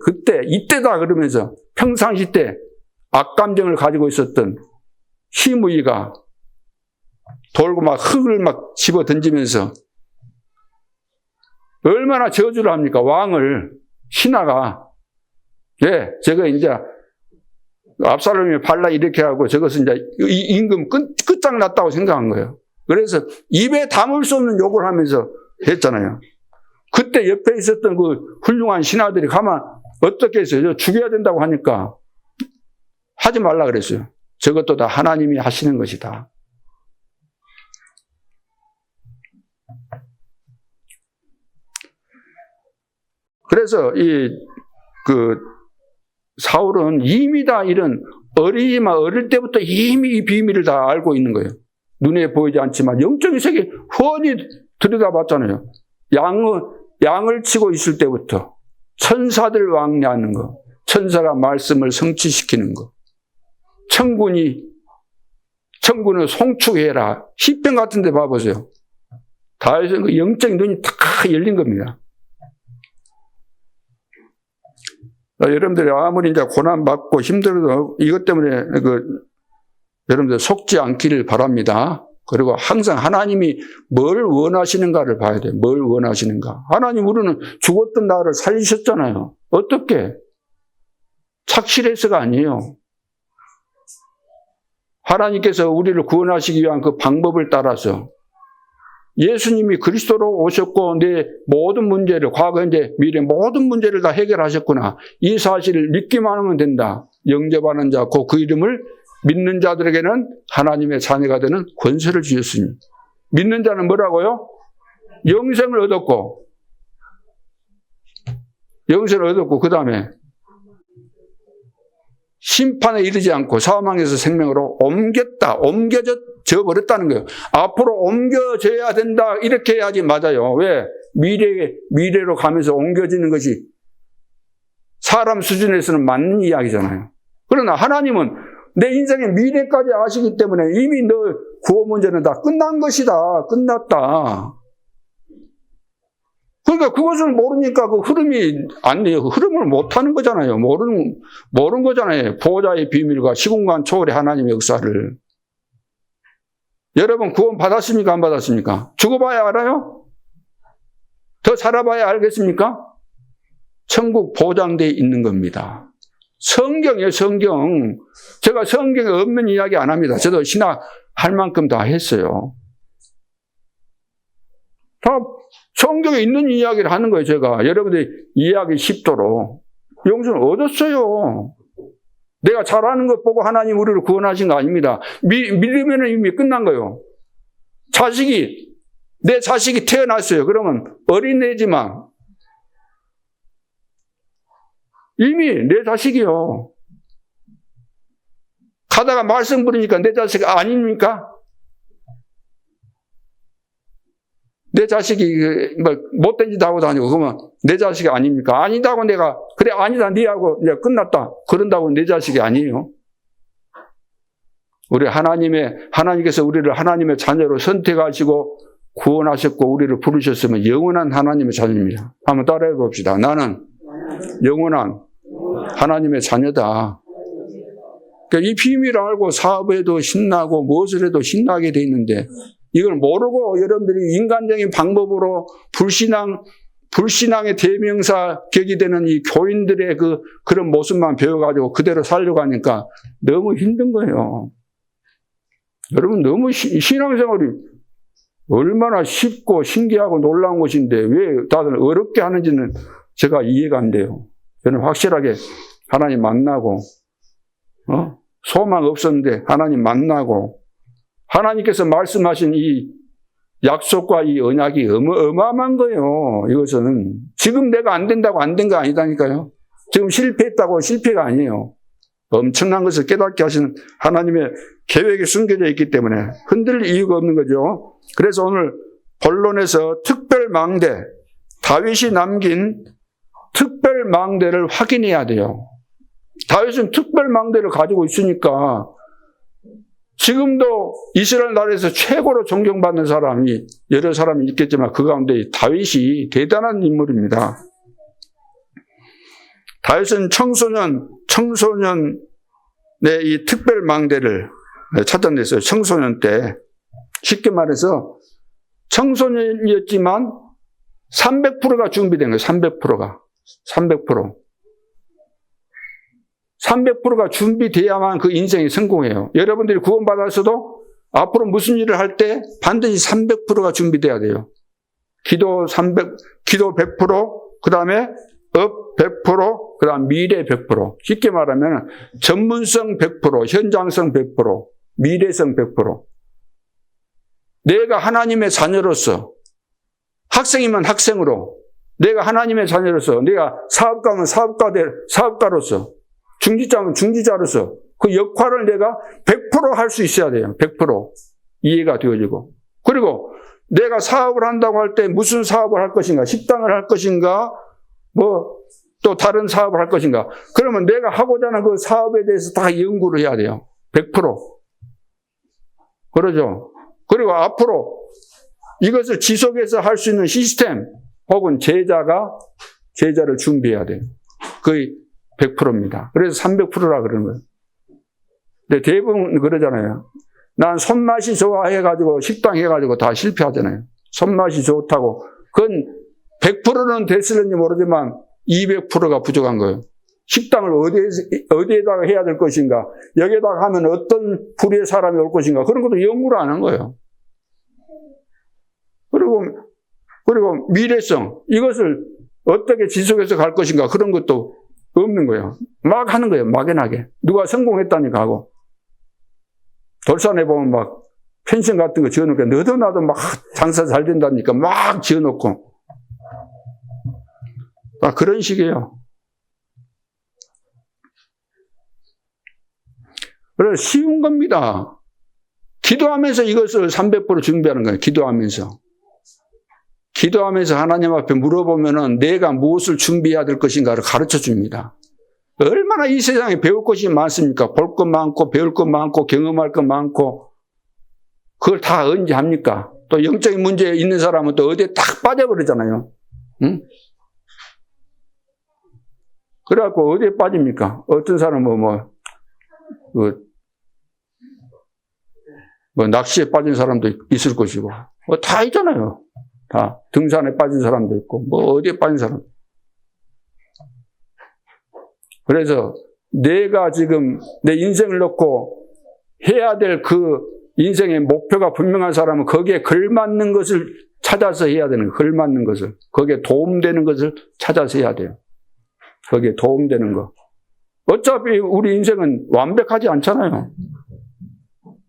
이때다 그러면서 평상시 때 악감정을 가지고 있었던 시므이가 돌고 막 흙을 막 집어 던지면서 얼마나 저주를 합니까? 왕을, 신하가. 제가 이제 압살롬이 반란 이렇게 하고 저것은 이제 임금 끝장났다고 생각한 거예요. 그래서 입에 담을 수 없는 욕을 하면서 했잖아요. 그때 옆에 있었던 그 훌륭한 신하들이 가만 어떻게 했어요? 죽여야 된다고 하니까 하지 말라 그랬어요. 저것도 다 하나님이 하시는 것이다. 그래서 사울은 이미 다 이런 어릴 때부터 이미 이 비밀을 다 알고 있는 거예요. 눈에 보이지 않지만 영적인 세계 훤히 들여다봤잖아요. 양을 치고 있을 때부터 천사들 왕래하는 거, 천사가 말씀을 성취시키는 거, 천군을 송축해라. 시편 같은 데 봐보세요. 다윗은 그 영적인 눈이 다 열린 겁니다. 여러분들이 아무리 이제 고난받고 힘들어도 이것 때문에 여러분들 속지 않기를 바랍니다. 그리고 항상 하나님이 뭘 원하시는가를 봐야 돼요. 뭘 원하시는가. 하나님 우리는 죽었던 나를 살리셨잖아요. 어떻게? 착실해서가 아니에요. 하나님께서 우리를 구원하시기 위한 그 방법을 따라서 예수님이 그리스도로 오셨고 내 모든 문제를 과거, 현재, 미래 모든 문제를 다 해결하셨구나. 이 사실을 믿기만 하면 된다. 영접하는 자, 그 이름을 믿는 자들에게는 하나님의 자녀가 되는 권세를 주셨으니. 믿는 자는 뭐라고요? 영생을 얻었고 그 다음에 심판에 이르지 않고 사망에서 생명으로 옮겨져 버렸다는 거예요. 앞으로 옮겨져야 된다. 이렇게 해야지 맞아요. 왜? 미래로 가면서 옮겨지는 것이 사람 수준에서는 맞는 이야기잖아요. 그러나 하나님은 내 인생의 미래까지 아시기 때문에 이미 너 구원 문제는 다 끝난 것이다. 끝났다. 그러니까 그것을 모르니까 그 흐름이 안 돼요. 그 흐름을 못하는 거잖아요. 모르는 거잖아요. 보호자의 비밀과 시공간 초월의 하나님의 역사를. 여러분 구원 받았습니까? 안 받았습니까? 죽어봐야 알아요? 더 살아봐야 알겠습니까? 천국 보장되어 있는 겁니다. 성경이에요, 성경. 제가 성경에 없는 이야기 안 합니다. 저도 신학 할 만큼 다 했어요. 다 성경에 있는 이야기를 하는 거예요, 제가. 여러분들이 이해하기 쉽도록. 영생을 얻었어요. 내가 잘하는 것 보고 하나님 우리를 구원하신 거 아닙니다. 믿으면 이미 끝난 거예요. 내 자식이 태어났어요. 그러면 어린애지만 이미 내 자식이요. 가다가 말씀 부르니까 내 자식 아닙니까? 내 자식이 못된 짓 하고 다니고 그러면 내 자식이 아닙니까? 아니다고 내가 그래 아니다 니하고 이제 끝났다 그런다고 내 자식이 아니에요. 우리 하나님께서 우리를 하나님의 자녀로 선택하시고 구원하셨고 우리를 부르셨으면 영원한 하나님의 자녀입니다. 한번 따라해 봅시다. 나는 영원한 하나님의 자녀다. 그러니까 이 비밀을 알고 사업에도 신나고 무엇을 해도 신나게 돼 있는데 이걸 모르고 여러분들이 인간적인 방법으로 불신앙의 대명사 격이 되는 이 교인들의 그런 모습만 배워가지고 그대로 살려고 하니까 너무 힘든 거예요. 여러분 너무 신앙생활이 얼마나 쉽고 신기하고 놀라운 것인데 왜 다들 어렵게 하는지는 제가 이해가 안 돼요. 저는 확실하게 하나님 만나고 소망 없었는데 하나님 만나고 하나님께서 말씀하신 이 약속과 이 언약이 어마어마한 거예요. 이것은 지금 내가 안 된다고 안 된 거 아니다니까요. 지금 실패했다고 실패가 아니에요. 엄청난 것을 깨닫게 하시는 하나님의 계획이 숨겨져 있기 때문에 흔들릴 이유가 없는 거죠. 그래서 오늘 본론에서 특별망대, 다윗이 남긴 특별망대를 확인해야 돼요. 다윗은 특별망대를 가지고 있으니까 지금도 이스라엘 나라에서 최고로 존경받는 사람이 여러 사람이 있겠지만 그 가운데 다윗이 대단한 인물입니다. 다윗은 청소년의 이 특별망대를 찾아냈어요. 청소년 때. 쉽게 말해서 청소년이었지만 300%가 준비된 거예요. 300%가. 300%가 준비돼야만 그 인생이 성공해요. 여러분들이 구원받았어도 앞으로 무슨 일을 할 때 반드시 300%가 준비돼야 돼요. 기도 100%, 그 다음에 업 100%, 그 다음 미래 100%. 쉽게 말하면 전문성 100%, 현장성 100%, 미래성 100%. 내가 하나님의 자녀로서, 학생이면 학생으로, 내가 하나님의 자녀로서, 내가 사업가면 사업가로서, 중지자면 중지자로서 그 역할을 내가 100% 할 수 있어야 돼요. 100% 이해가 되어지고. 그리고 내가 사업을 한다고 할 때 무슨 사업을 할 것인가, 식당을 할 것인가, 또 다른 사업을 할 것인가. 그러면 내가 하고자 하는 그 사업에 대해서 다 연구를 해야 돼요. 100%. 그러죠. 그리고 앞으로 이것을 지속해서 할 수 있는 시스템 혹은 제자를 준비해야 돼요. 거의 100%입니다. 그래서 300%라 그러는 거예요. 근데 대부분 그러잖아요. 난 손맛이 좋아 해가지고 식당 해가지고 다 실패하잖아요. 손맛이 좋다고. 그건 100%는 됐을는지 모르지만 200%가 부족한 거예요. 식당을 어디에다가 해야 될 것인가, 여기에다가 하면 어떤 부류의 사람이 올 것인가, 그런 것도 연구를 안 한 거예요. 그리고 미래성, 이것을 어떻게 지속해서 갈 것인가, 그런 것도 없는 거예요. 막 하는 거예요. 막연하게. 누가 성공했다니까 하고. 돌산에 보면 막 펜션 같은 거 지어놓고 너도 나도 막 장사 잘 된다니까 막 지어놓고. 그런 식이에요. 그래서 쉬운 겁니다. 기도하면서 이것을 300% 준비하는 거예요. 기도하면서 하나님 앞에 물어보면은 내가 무엇을 준비해야 될 것인가를 가르쳐 줍니다. 얼마나 이 세상에 배울 것이 많습니까? 볼 것 많고, 배울 것 많고, 경험할 것 많고, 그걸 다 언제 합니까? 또 영적인 문제 있는 사람은 또 어디에 딱 빠져버리잖아요. 응? 그래갖고 어디에 빠집니까? 어떤 사람은 낚시에 빠진 사람도 있을 것이고, 다 있잖아요. 다. 등산에 빠진 사람도 있고, 어디에 빠진 사람. 그래서 내가 지금 내 인생을 놓고 해야 될 그 인생의 목표가 분명한 사람은 거기에 걸맞는 것을 찾아서 해야 되는 거예요. 걸맞는 것을. 거기에 도움되는 것을 찾아서 해야 돼요. 거기에 도움되는 거. 어차피 우리 인생은 완벽하지 않잖아요.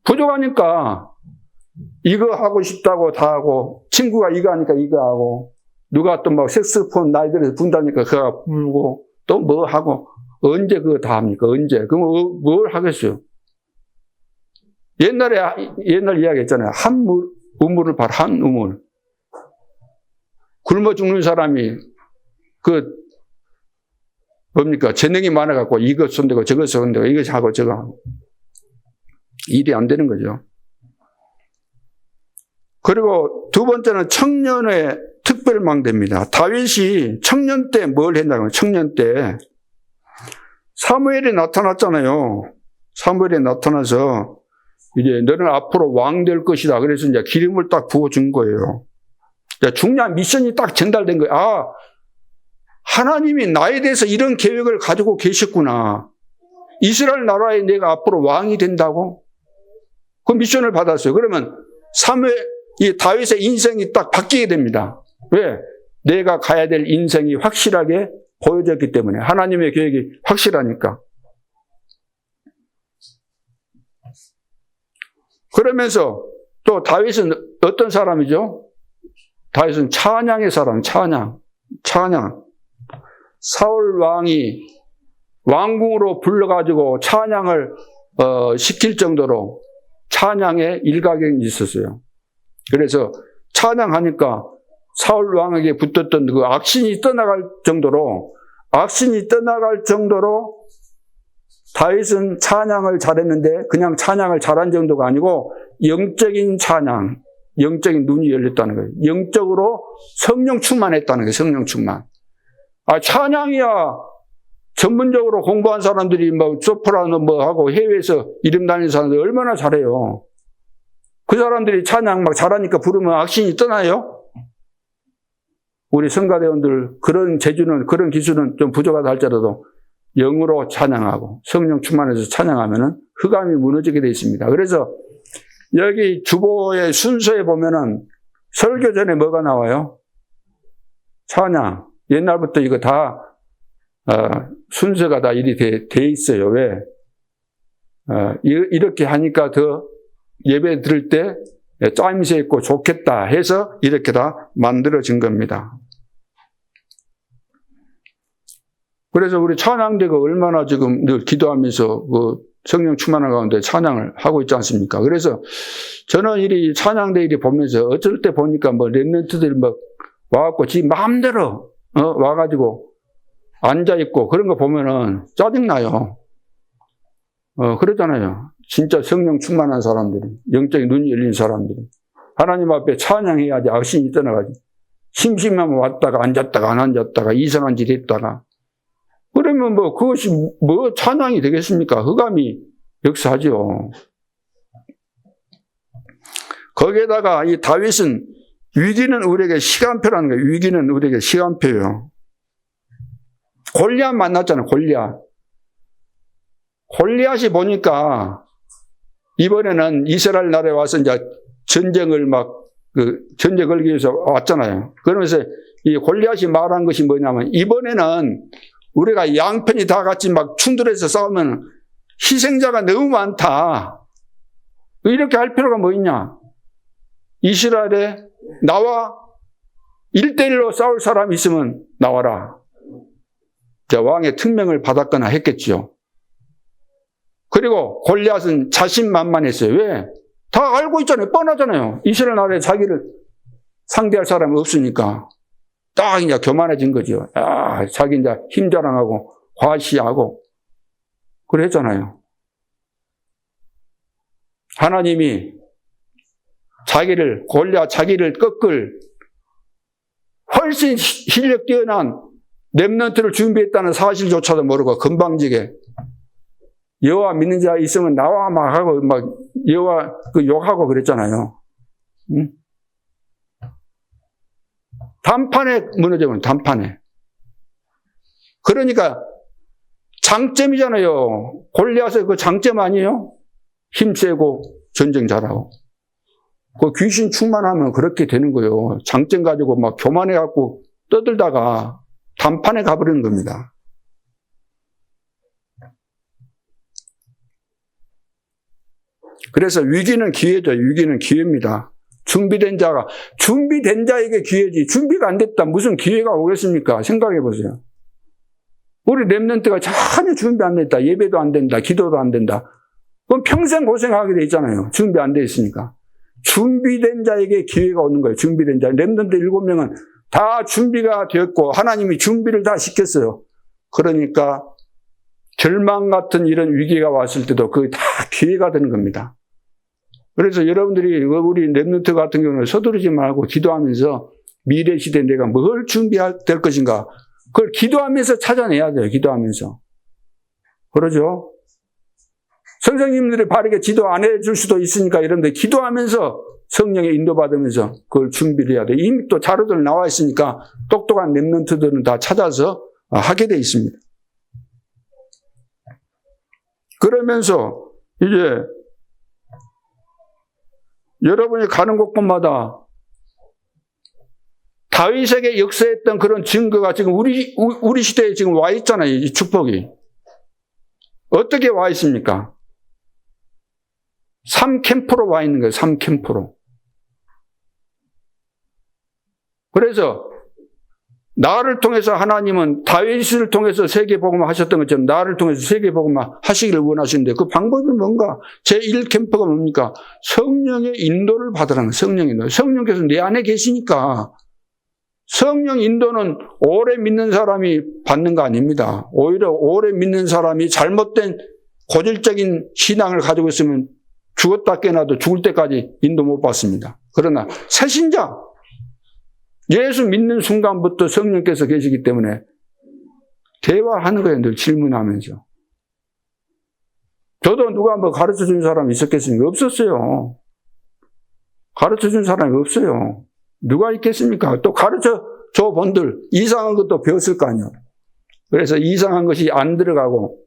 부족하니까 이거 하고 싶다고 다 하고, 친구가 이거 하니까 이거 하고, 누가 또 막 색소폰 나이들에서 분다니까 그거 불고, 또 뭐 하고, 언제 그거 다 합니까? 언제? 그럼 뭘 하겠어요? 옛날 이야기 했잖아요. 한 우물을 봐라, 한 우물. 굶어 죽는 사람이, 재능이 많아갖고 이것 손대고 저것 손대고 이것 하고 저거 하고. 일이 안 되는 거죠. 그리고 두 번째는 청년의 특별망대입니다. 다윗이 청년 때 뭘 했냐면, 청년 때 사무엘이 나타났잖아요. 사무엘이 나타나서 이제 너는 앞으로 왕 될 것이다. 그래서 이제 기름을 딱 부어준 거예요. 중요한 미션이 딱 전달된 거예요. 아, 하나님이 나에 대해서 이런 계획을 가지고 계셨구나. 이스라엘 나라에 내가 앞으로 왕이 된다고? 그 미션을 받았어요. 그러면 이 다윗의 인생이 딱 바뀌게 됩니다. 왜? 내가 가야 될 인생이 확실하게 보여졌기 때문에. 하나님의 계획이 확실하니까. 그러면서 또 다윗은 어떤 사람이죠? 다윗은 찬양의 사람, 찬양. 사울 왕이 왕궁으로 불러가지고 찬양을 시킬 정도로 찬양에 일가견이 있었어요. 그래서 찬양하니까 사울 왕에게 붙었던 그 악신이 떠나갈 정도로 다윗은 찬양을 잘했는데 그냥 찬양을 잘한 정도가 아니고 영적인 찬양, 영적인 눈이 열렸다는 거예요. 영적으로 성령 충만했다는 거예요. 성령 충만. 찬양이야. 전문적으로 공부한 사람들이 소프라노 하고 해외에서 이름 다니는 사람들 얼마나 잘해요. 그 사람들이 찬양 막 잘하니까 부르면 악신이 떠나요? 우리 성가대원들 그런 재주는, 그런 기술은 좀 부족하다 할지라도 영으로 찬양하고 성령 충만해서 찬양하면은 흑암이 무너지게 되어 있습니다. 그래서 여기 주보의 순서에 보면은 설교 전에 뭐가 나와요? 찬양. 옛날부터 이거 다 순서가 다 이리 돼 있어요. 왜? 이렇게 하니까 더 예배 드릴 때 짜임새 있고 좋겠다 해서 이렇게 다 만들어진 겁니다. 그래서 우리 찬양대가 얼마나 지금 늘 기도하면서 성령 충만한 가운데 찬양을 하고 있지 않습니까? 그래서 저는 이 찬양대 일이 보면서 어쩔 때 보니까 렘넌트들이 와갖고 지 마음대로 와가지고 앉아있고 그런 거 보면은 짜증나요. 그러잖아요. 진짜 성령 충만한 사람들이, 영적인 눈이 열린 사람들이 하나님 앞에 찬양해야지 악신이 떠나가지. 심심하면 왔다가 앉았다가 안 앉았다가 이상한 짓 했다가 그러면 그것이 찬양이 되겠습니까? 흑암이 역사하죠. 거기에다가 이 다윗은 위기는 우리에게 시간표라는 거예요. 위기는 우리에게 시간표예요. 골리앗 만났잖아요. 골리앗이 보니까 이번에는 이스라엘 나라에 와서 이제 전쟁을 전쟁 걸기 위해서 왔잖아요. 그러면서 이 골리앗이 말한 것이 뭐냐면 이번에는 우리가 양편이 다 같이 충돌해서 싸우면 희생자가 너무 많다. 이렇게 할 필요가 뭐 있냐? 이스라엘에 나와 1대1로 싸울 사람이 있으면 나와라. 왕의 특명을 받았거나 했겠죠. 그리고 골리앗은 자신만만했어요. 왜? 다 알고 있잖아요. 뻔하잖아요. 이스라엘 나라에 자기를 상대할 사람이 없으니까 딱 이제 교만해진 거죠. 자기 이제 힘 자랑하고 과시하고 그랬잖아요. 하나님이 골리앗 자기를 꺾을 훨씬 실력 뛰어난 렘넌트를 준비했다는 사실조차도 모르고 건방지게 여호와 믿는 자 있으면 나와 하고 여호와 욕하고 그랬잖아요. 응? 단판에 무너져버린 단판에. 그러니까 장점이잖아요. 골리앗의 그 장점 아니에요? 힘세고 전쟁 잘하고. 그 귀신 충만하면 그렇게 되는 거예요. 장점 가지고 교만해갖고 떠들다가 단판에 가버리는 겁니다. 그래서 위기는 기회죠. 위기는 기회입니다. 준비된 자에게 기회지. 준비가 안 됐다. 무슨 기회가 오겠습니까? 생각해 보세요. 우리 렘넌트가 전혀 준비 안 됐다. 예배도 안 된다. 기도도 안 된다. 그럼 평생 고생하게 돼 있잖아요. 준비 안 돼 있으니까. 준비된 자에게 기회가 오는 거예요. 준비된 자. 렘넌트 7명은 다 준비가 되었고 하나님이 준비를 다 시켰어요. 그러니까 절망 같은 이런 위기가 왔을 때도 그게 다 기회가 되는 겁니다. 그래서 여러분들이 우리 렘넌트 같은 경우는 서두르지 말고 기도하면서 미래 시대에 내가 뭘 준비할 될 것인가 그걸 기도하면서 찾아내야 돼요. 기도하면서. 그러죠? 선생님들이 바르게 지도 안 해줄 수도 있으니까 여러분들 기도하면서 성령의 인도받으면서 그걸 준비를 해야 돼요. 이미 또 자료들 나와 있으니까 똑똑한 렘넌트들은 다 찾아서 하게 돼 있습니다. 그러면서 이제 여러분이 가는 곳곳마다 다윗에게 역사했던 그런 증거가 지금 우리 시대에 지금 와 있잖아요. 이 축복이. 어떻게 와 있습니까? 3캠프로 와 있는 거예요. 3캠프로. 그래서 나를 통해서 하나님은 다윗을 통해서 세계복음화 하셨던 것처럼 나를 통해서 세계복음화 하시기를 원하시는데 그 방법이 뭔가? 제1캠프가 뭡니까? 성령의 인도를 받으라는 거예요. 성령의 인도. 성령께서 내 안에 계시니까 성령 인도는 오래 믿는 사람이 받는 거 아닙니다. 오히려 오래 믿는 사람이 잘못된 고질적인 신앙을 가지고 있으면 죽었다 깨어나도 죽을 때까지 인도 못 받습니다. 그러나 새신자, 예수 믿는 순간부터 성령께서 계시기 때문에 대화하는 거예요. 늘 질문하면서. 저도 누가 가르쳐준 사람이 있었겠습니까? 없었어요. 가르쳐준 사람이 없어요. 누가 있겠습니까? 또 가르쳐 줘 본들 이상한 것도 배웠을 거 아니에요. 그래서 이상한 것이 안 들어가고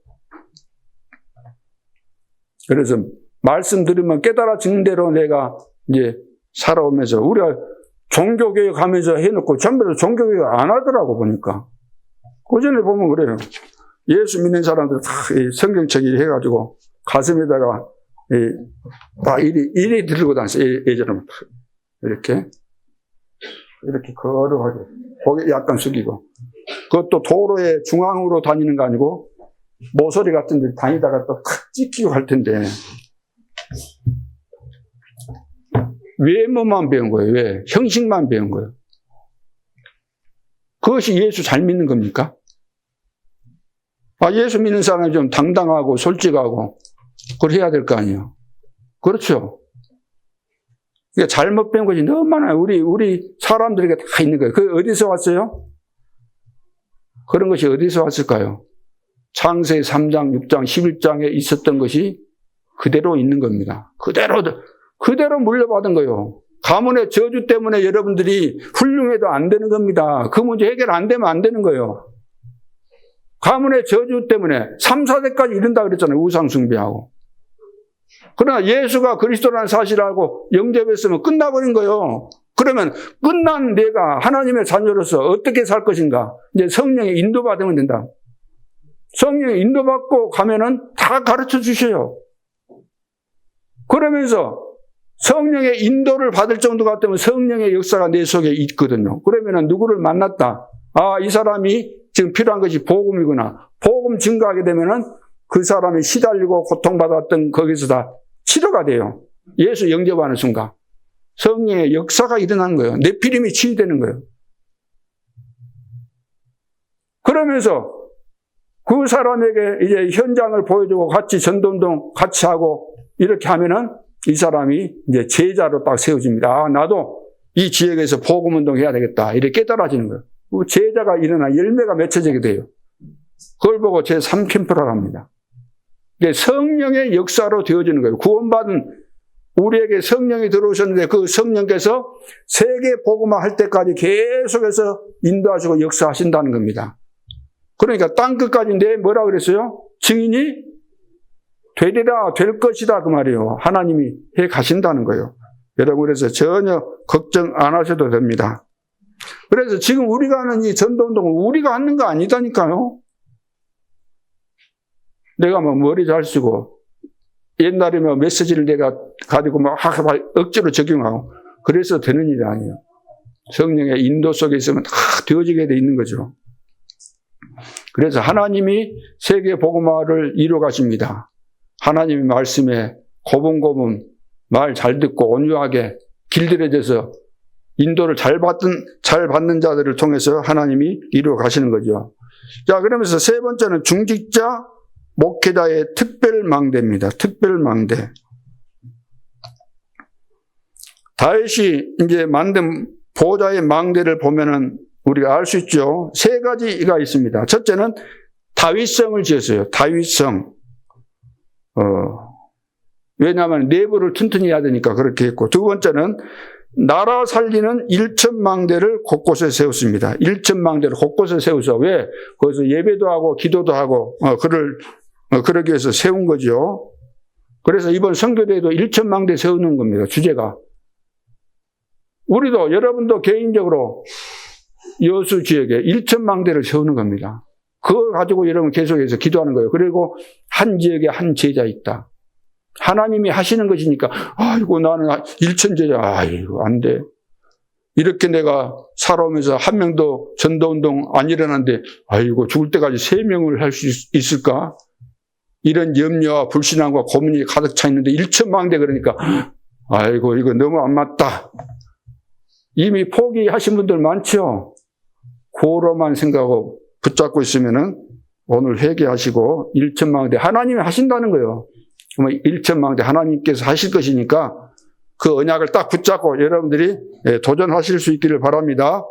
그래서 말씀 들으면 깨달아지는 대로 내가 이제 살아오면서 우리가 종교교육 하면서 해놓고 전부 다 종교교육 안 하더라고 보니까. 고전에 보면 그래요. 예수 믿는 사람들 다 성경책 해가지고 가슴에다가 다 이리 들고 다녔어요. 예전에 이렇게 걸어가지고 고개 약간 숙이고, 그것도 도로의 중앙으로 다니는 거 아니고 모서리 같은 데 다니다가 또 찢기고 할 텐데 외모만 배운 거예요. 왜? 형식만 배운 거예요. 그것이 예수 잘 믿는 겁니까? 예수 믿는 사람이 좀 당당하고 솔직하고 그걸 해야 될 거 아니에요. 그렇죠. 그러니까 잘못 배운 것이 너무 많아요. 우리 사람들에게 다 있는 거예요. 그게 어디서 왔어요? 그런 것이 어디서 왔을까요? 창세기 3장, 6장, 11장에 있었던 것이 그대로 있는 겁니다. 그대로 물려받은 거예요. 가문의 저주 때문에 여러분들이 훌륭해도 안 되는 겁니다. 그 문제 해결 안 되면 안 되는 거예요. 가문의 저주 때문에 3, 4대까지 이른다 그랬잖아요. 우상숭배하고. 그러나 예수가 그리스도라는 사실을 알고 영접했으면 끝나버린 거예요. 그러면 끝난 내가 하나님의 자녀로서 어떻게 살 것인가? 이제 성령의 인도받으면 된다. 성령의 인도받고 가면은 다 가르쳐 주셔요. 그러면서 성령의 인도를 받을 정도 같으면 성령의 역사가 내 속에 있거든요. 그러면은 누구를 만났다. 이 사람이 지금 필요한 것이 복음이구나. 복음 증거하게 되면은 그 사람이 시달리고 고통받았던 거기서 다 치료가 돼요. 예수 영접하는 순간. 성령의 역사가 일어나는 거예요. 네피림이 치유되는 거예요. 그러면서 그 사람에게 이제 현장을 보여주고 같이 전도운동 같이 하고 이렇게 하면은 이 사람이 이제 제자로 딱 세워집니다. 나도 이 지역에서 복음운동 해야 되겠다. 이렇게 깨달아지는 거예요. 제자가 일어나 열매가 맺혀지게 돼요. 그걸 보고 제3캠프라고 합니다. 성령의 역사로 되어지는 거예요. 구원받은 우리에게 성령이 들어오셨는데 그 성령께서 세계 복음화 할 때까지 계속해서 인도하시고 역사하신다는 겁니다. 그러니까 땅끝까지 뭐라 그랬어요? 증인이 되리라, 될 것이다 그 말이에요. 하나님이 해 가신다는 거예요. 여러분 그래서 전혀 걱정 안 하셔도 됩니다. 그래서 지금 우리가 하는 이 전도운동은 우리가 하는 거 아니다니까요. 내가 머리 잘 쓰고 옛날에 메시지를 내가 가지고 억지로 적용하고 그래서 되는 일이 아니에요. 성령의 인도 속에 있으면 다 되어지게 돼 있는 거죠. 그래서 하나님이 세계 복음화를 이루어 가십니다. 하나님의 말씀에 고분고분 말 잘 듣고 온유하게 길들여져서 인도를 잘 받는 자들을 통해서 하나님이 이루어 가시는 거죠. 자, 그러면서 세 번째는 중직자 목회자의 특별망대입니다. 특별망대. 다윗이 이제 만든 보호자의 망대를 보면은 우리가 알 수 있죠. 세 가지가 있습니다. 첫째는 다윗성을 지었어요. 다윗성. 왜냐하면 내부를 튼튼히 해야 되니까 그렇게 했고, 두 번째는 나라 살리는 일천망대를 곳곳에 세웠습니다. 일천망대를 곳곳에 세워서 왜? 거기서 예배도 하고 기도도 하고 그러기 위해서 세운 거죠. 그래서 이번 선교대회도 일천망대 세우는 겁니다. 주제가. 우리도 여러분도 개인적으로 여수 지역에 일천망대를 세우는 겁니다. 그걸 가지고 여러분 계속해서 기도하는 거예요. 그리고 한 지역에 한 제자 있다. 하나님이 하시는 것이니까 아이고 나는 일천제자 아이고 안 돼. 이렇게 내가 살아오면서 한 명도 전도운동 안 일어났는데 아이고 죽을 때까지 3명을 할 수 있을까? 이런 염려와 불신앙과 고민이 가득 차 있는데 일천망대 그러니까 아이고 이거 너무 안 맞다. 이미 포기하신 분들 많죠. 고로만 생각하고 붙잡고 있으면은 오늘 회개하시고 일천망대 하나님이 하신다는 거예요. 일천망대 하나님께서 하실 것이니까 그 언약을 딱 붙잡고 여러분들이 도전하실 수 있기를 바랍니다.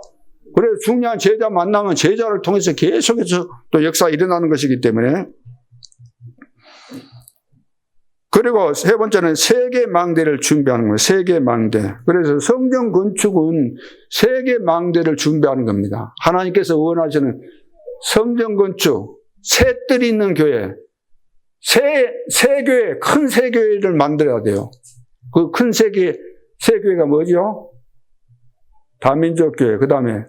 그래서 중요한 제자 만나면 제자를 통해서 계속해서 또 역사가 일어나는 것이기 때문에. 그리고 세 번째는 세계망대를 준비하는 거예요. 세계망대. 그래서 성전 건축은 세계망대를 준비하는 겁니다. 하나님께서 원하시는 성전 건축, 새 뜰이 있는 교회, 새 교회, 큰 새 교회를 만들어야 돼요. 그 큰 새 교회가 뭐죠? 다민족 교회. 그 다음에,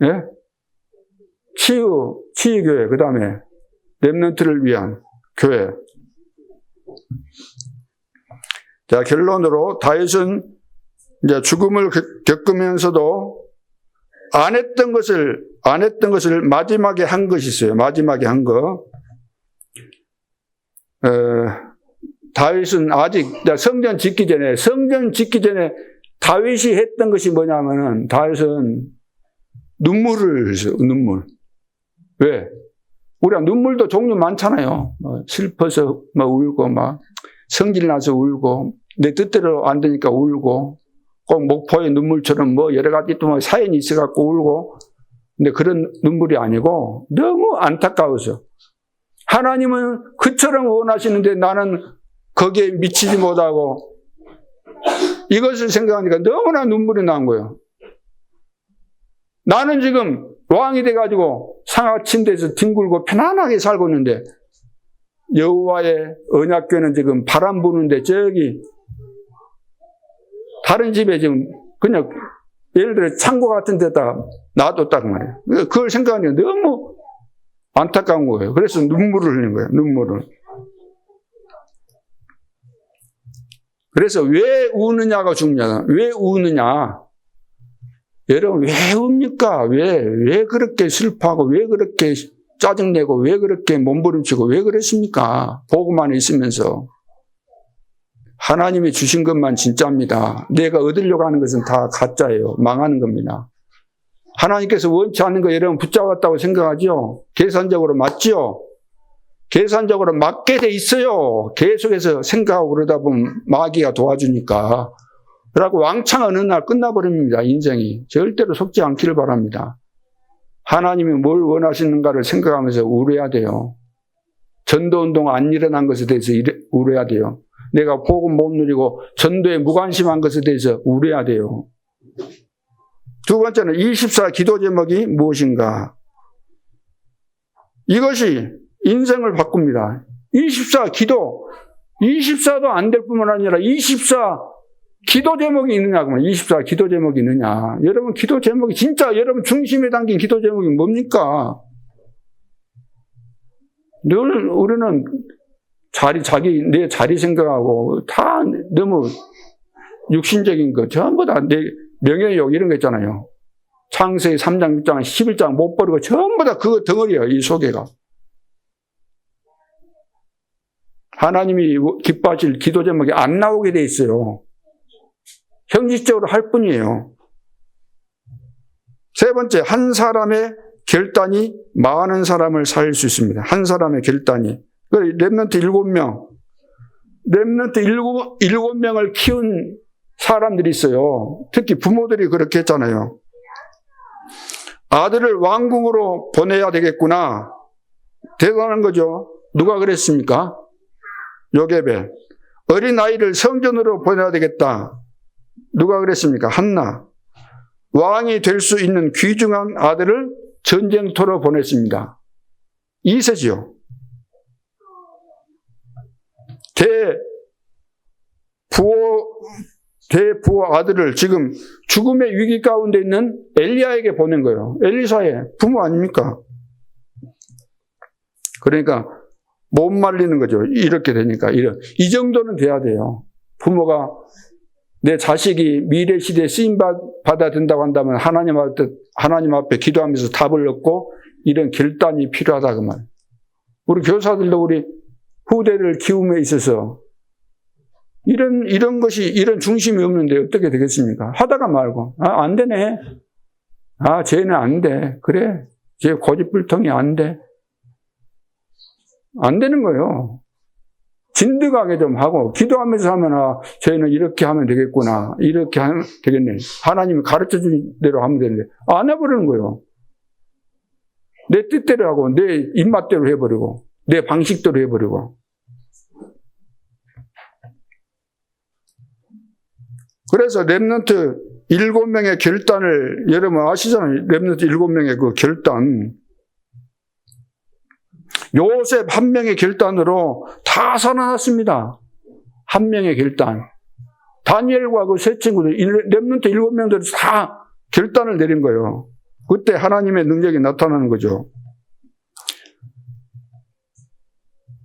예? 치유교회, 그 다음에 렘넌트를 위한 교회. 자, 결론으로 다윗은 이제 죽음을 겪으면서도 안 했던 것을 마지막에 한 것이 있어요. 마지막에 한 거. 다윗은 아직 성전 짓기 전에 다윗이 했던 것이 뭐냐면은 다윗은 눈물을 흘렸어요. 눈물. 왜? 우리가 눈물도 종류 많잖아요. 슬퍼서 막 울고, 막 성질 나서 울고, 내 뜻대로 안 되니까 울고, 꼭 목포의 눈물처럼 뭐 여러 가지 또 사연이 있어갖고 울고, 근데 그런 눈물이 아니고 너무 안타까워서 하나님은 그처럼 원하시는데 나는 거기에 미치지 못하고 이것을 생각하니까 너무나 눈물이 난 거예요. 나는 지금 왕이 돼가지고 상하 침대에서 뒹굴고 편안하게 살고 있는데 여호와의 언약궤는 지금 바람 부는데 저기 다른 집에 지금 그냥 예를 들어 창고 같은 데다 놔뒀단 말이에요. 그걸 생각하니까 너무 안타까운 거예요. 그래서 눈물을 흘린 거예요. 눈물을. 그래서 왜 우느냐가 중요하다. 왜 우느냐? 여러분 왜 웁니까? 왜 그렇게 슬퍼하고 왜 그렇게 짜증내고 왜 그렇게 몸부림치고 왜 그랬습니까? 보고만 있으면서. 하나님이 주신 것만 진짜입니다. 내가 얻으려고 하는 것은 다 가짜예요. 망하는 겁니다. 하나님께서 원치 않는 거 여러분 붙잡았다고 생각하죠? 계산적으로 맞죠? 계산적으로 맞게 돼 있어요. 계속해서 생각하고 그러다 보면 마귀가 도와주니까. 그러고 왕창 어느 날 끝나버립니다. 인생이. 절대로 속지 않기를 바랍니다. 하나님이 뭘 원하시는가를 생각하면서 울어야 돼요. 전도운동 안 일어난 것에 대해서 울어야 돼요. 내가 복음 못 누리고 전도에 무관심한 것에 대해서 울어야 돼요. 두 번째는 24 기도 제목이 무엇인가? 이것이 인생을 바꿉니다. 24 기도, 24도 안 될 뿐만 아니라 24 기도 제목이 있느냐고, 24 기도 제목이 있느냐. 여러분 기도 제목이 진짜 여러분 중심에 담긴 기도 제목이 뭡니까? 늘 우리는 내 자리 생각하고 다 너무 육신적인 거 전부 다 내 명예욕 이런 거 있잖아요. 창세기 3장, 6장, 11장 못 버리고 전부 다 그거 덩어리예요. 이 속에가. 하나님이 기뻐하실 기도 제목이 안 나오게 돼 있어요. 형식적으로 할 뿐이에요. 세 번째, 한 사람의 결단이 많은 사람을 살릴 수 있습니다. 한 사람의 결단이. 렘넌트 7명. 렘넌트 7명을 키운 사람들이 있어요. 특히 부모들이 그렇게 했잖아요. 아들을 왕궁으로 보내야 되겠구나. 대단한 거죠. 누가 그랬습니까? 요게벳. 어린아이를 성전으로 보내야 되겠다. 누가 그랬습니까? 한나. 왕이 될 수 있는 귀중한 아들을 전쟁터로 보냈습니다. 이세지요. 대부호 아들을 지금 죽음의 위기 가운데 있는 엘리야에게 보낸 거예요. 엘리사의 부모 아닙니까? 그러니까 못 말리는 거죠. 이렇게 되니까. 이 정도는 돼야 돼요. 부모가 내 자식이 미래 시대에 쓰임 받아야 된다고 한다면 하나님 앞에 기도하면서 답을 얻고 이런 결단이 필요하다 그 말. 우리 교사들도 우리 후대를 키움에 있어서 이런 것이 이런 중심이 없는데 어떻게 되겠습니까? 하다가 말고 안 되네. 쟤는 안 돼. 그래. 쟤 고집불통이 안 돼. 안 되는 거예요. 진득하게 좀 하고 기도하면서 하면 쟤는 이렇게 하면 되겠구나. 이렇게 하면 되겠네. 하나님이 가르쳐준 대로 하면 되는데 안 해버리는 거예요. 내 뜻대로 하고 내 입맛대로 해버리고 내 방식대로 해버리고. 그래서 렘넌트 7명의 결단을 여러분 아시잖아요. 렘넌트 7명의 그 결단. 요셉 한 명의 결단으로 다 살아났습니다. 한 명의 결단. 다니엘과 그 세 친구들, 렘넌트 7명들이 다 결단을 내린 거예요. 그때 하나님의 능력이 나타나는 거죠.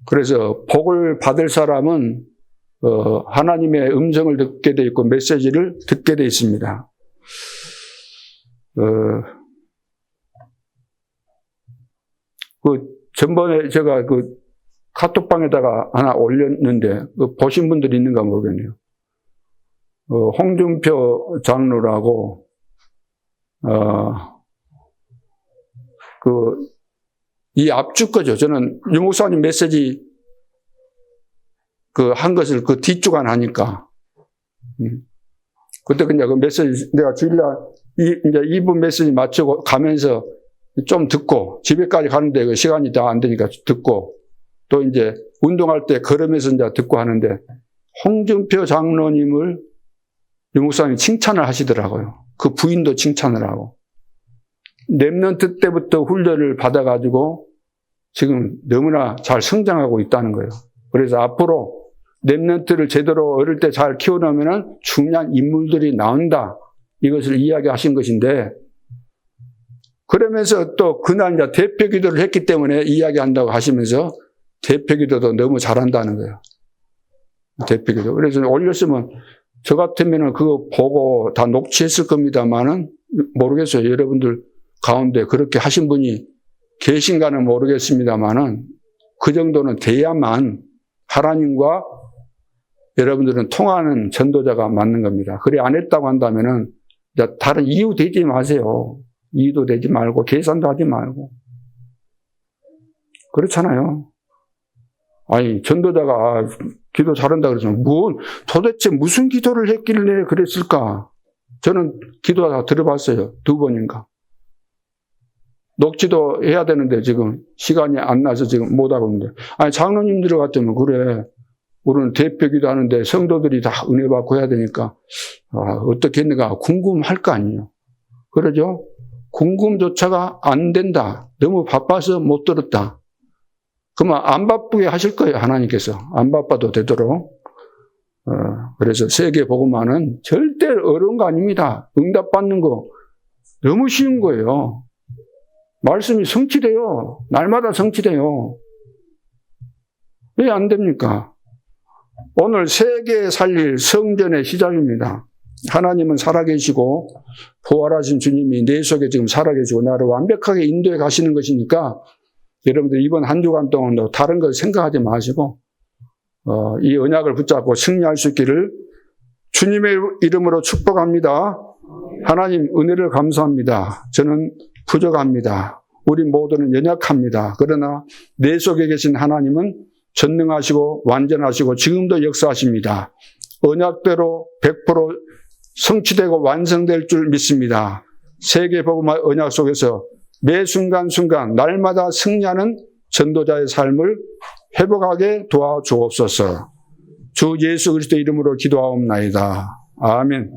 그래서 복을 받을 사람은 하나님의 음성을 듣게 돼 있고 메시지를 듣게 돼 있습니다. 전번에 제가 카톡방에다가 하나 올렸는데 보신 분들이 있는가 모르겠네요. 홍준표 장로라고 이 앞주 거죠. 저는 유 목사님 메시지 한 것을 뒷주간 하니까. 그때 그냥 그 메시지 내가 주일날 이제 2분 메시지 마치고 가면서 좀 듣고 집에까지 가는데 시간이 다 안 되니까 듣고 또 이제 운동할 때 걸으면서 이제 듣고 하는데 홍준표 장로님을 유 목사님이 칭찬을 하시더라고요. 그 부인도 칭찬을 하고. 렘넌트 때부터 훈련을 받아가지고 지금 너무나 잘 성장하고 있다는 거예요. 그래서 앞으로 렘넌트를 제대로 어릴 때 잘 키워놓으면 중요한 인물들이 나온다. 이것을 이야기하신 것인데 그러면서 또 그날 이제 대표 기도를 했기 때문에 이야기한다고 하시면서 대표 기도도 너무 잘한다는 거예요. 대표 기도. 그래서 올렸으면 저 같으면 그거 보고 다 녹취했을 겁니다만은 모르겠어요. 여러분들 가운데 그렇게 하신 분이 계신가는 모르겠습니다만은 그 정도는 돼야만 하나님과 여러분들은 통하는 전도자가 맞는 겁니다. 그래 안 했다고 한다면은 다른 이유 되지 마세요. 이유도 되지 말고 계산도 하지 말고 그렇잖아요. 아니 전도자가 기도 잘한다 그러지만 도대체 무슨 기도를 했길래 그랬을까? 저는 기도 다 들어봤어요. 2번인가. 녹취도 해야 되는데 지금 시간이 안 나서 지금 못하고 있는데. 아니 장로님들 같으면 그래. 우리는 대표 기도하는데 성도들이 다 은혜 받고 해야 되니까 어떻게 했는가 궁금할 거 아니에요. 그러죠? 궁금조차가 안 된다. 너무 바빠서 못 들었다. 그러면 안 바쁘게 하실 거예요. 하나님께서. 안 바빠도 되도록. 그래서 세계 복음화는 절대 어려운 거 아닙니다. 응답받는 거 너무 쉬운 거예요. 말씀이 성취돼요. 날마다 성취돼요. 왜 안 됩니까? 오늘 세계 살릴 성전의 시작입니다. 하나님은 살아계시고 부활하신 주님이 내 속에 지금 살아계시고 나를 완벽하게 인도해 가시는 것이니까 여러분들 이번 한 주간 동안도 다른 걸 생각하지 마시고 이 언약을 붙잡고 승리할 수 있기를 주님의 이름으로 축복합니다. 하나님 은혜를 감사합니다. 저는 부족합니다. 우리 모두는 연약합니다. 그러나 내 속에 계신 하나님은 전능하시고 완전하시고 지금도 역사하십니다. 언약대로 100% 성취되고 완성될 줄 믿습니다. 세계복음화 언약 속에서 매 순간순간 날마다 승리하는 전도자의 삶을 회복하게 도와주옵소서. 주 예수 그리스도 이름으로 기도하옵나이다. 아멘.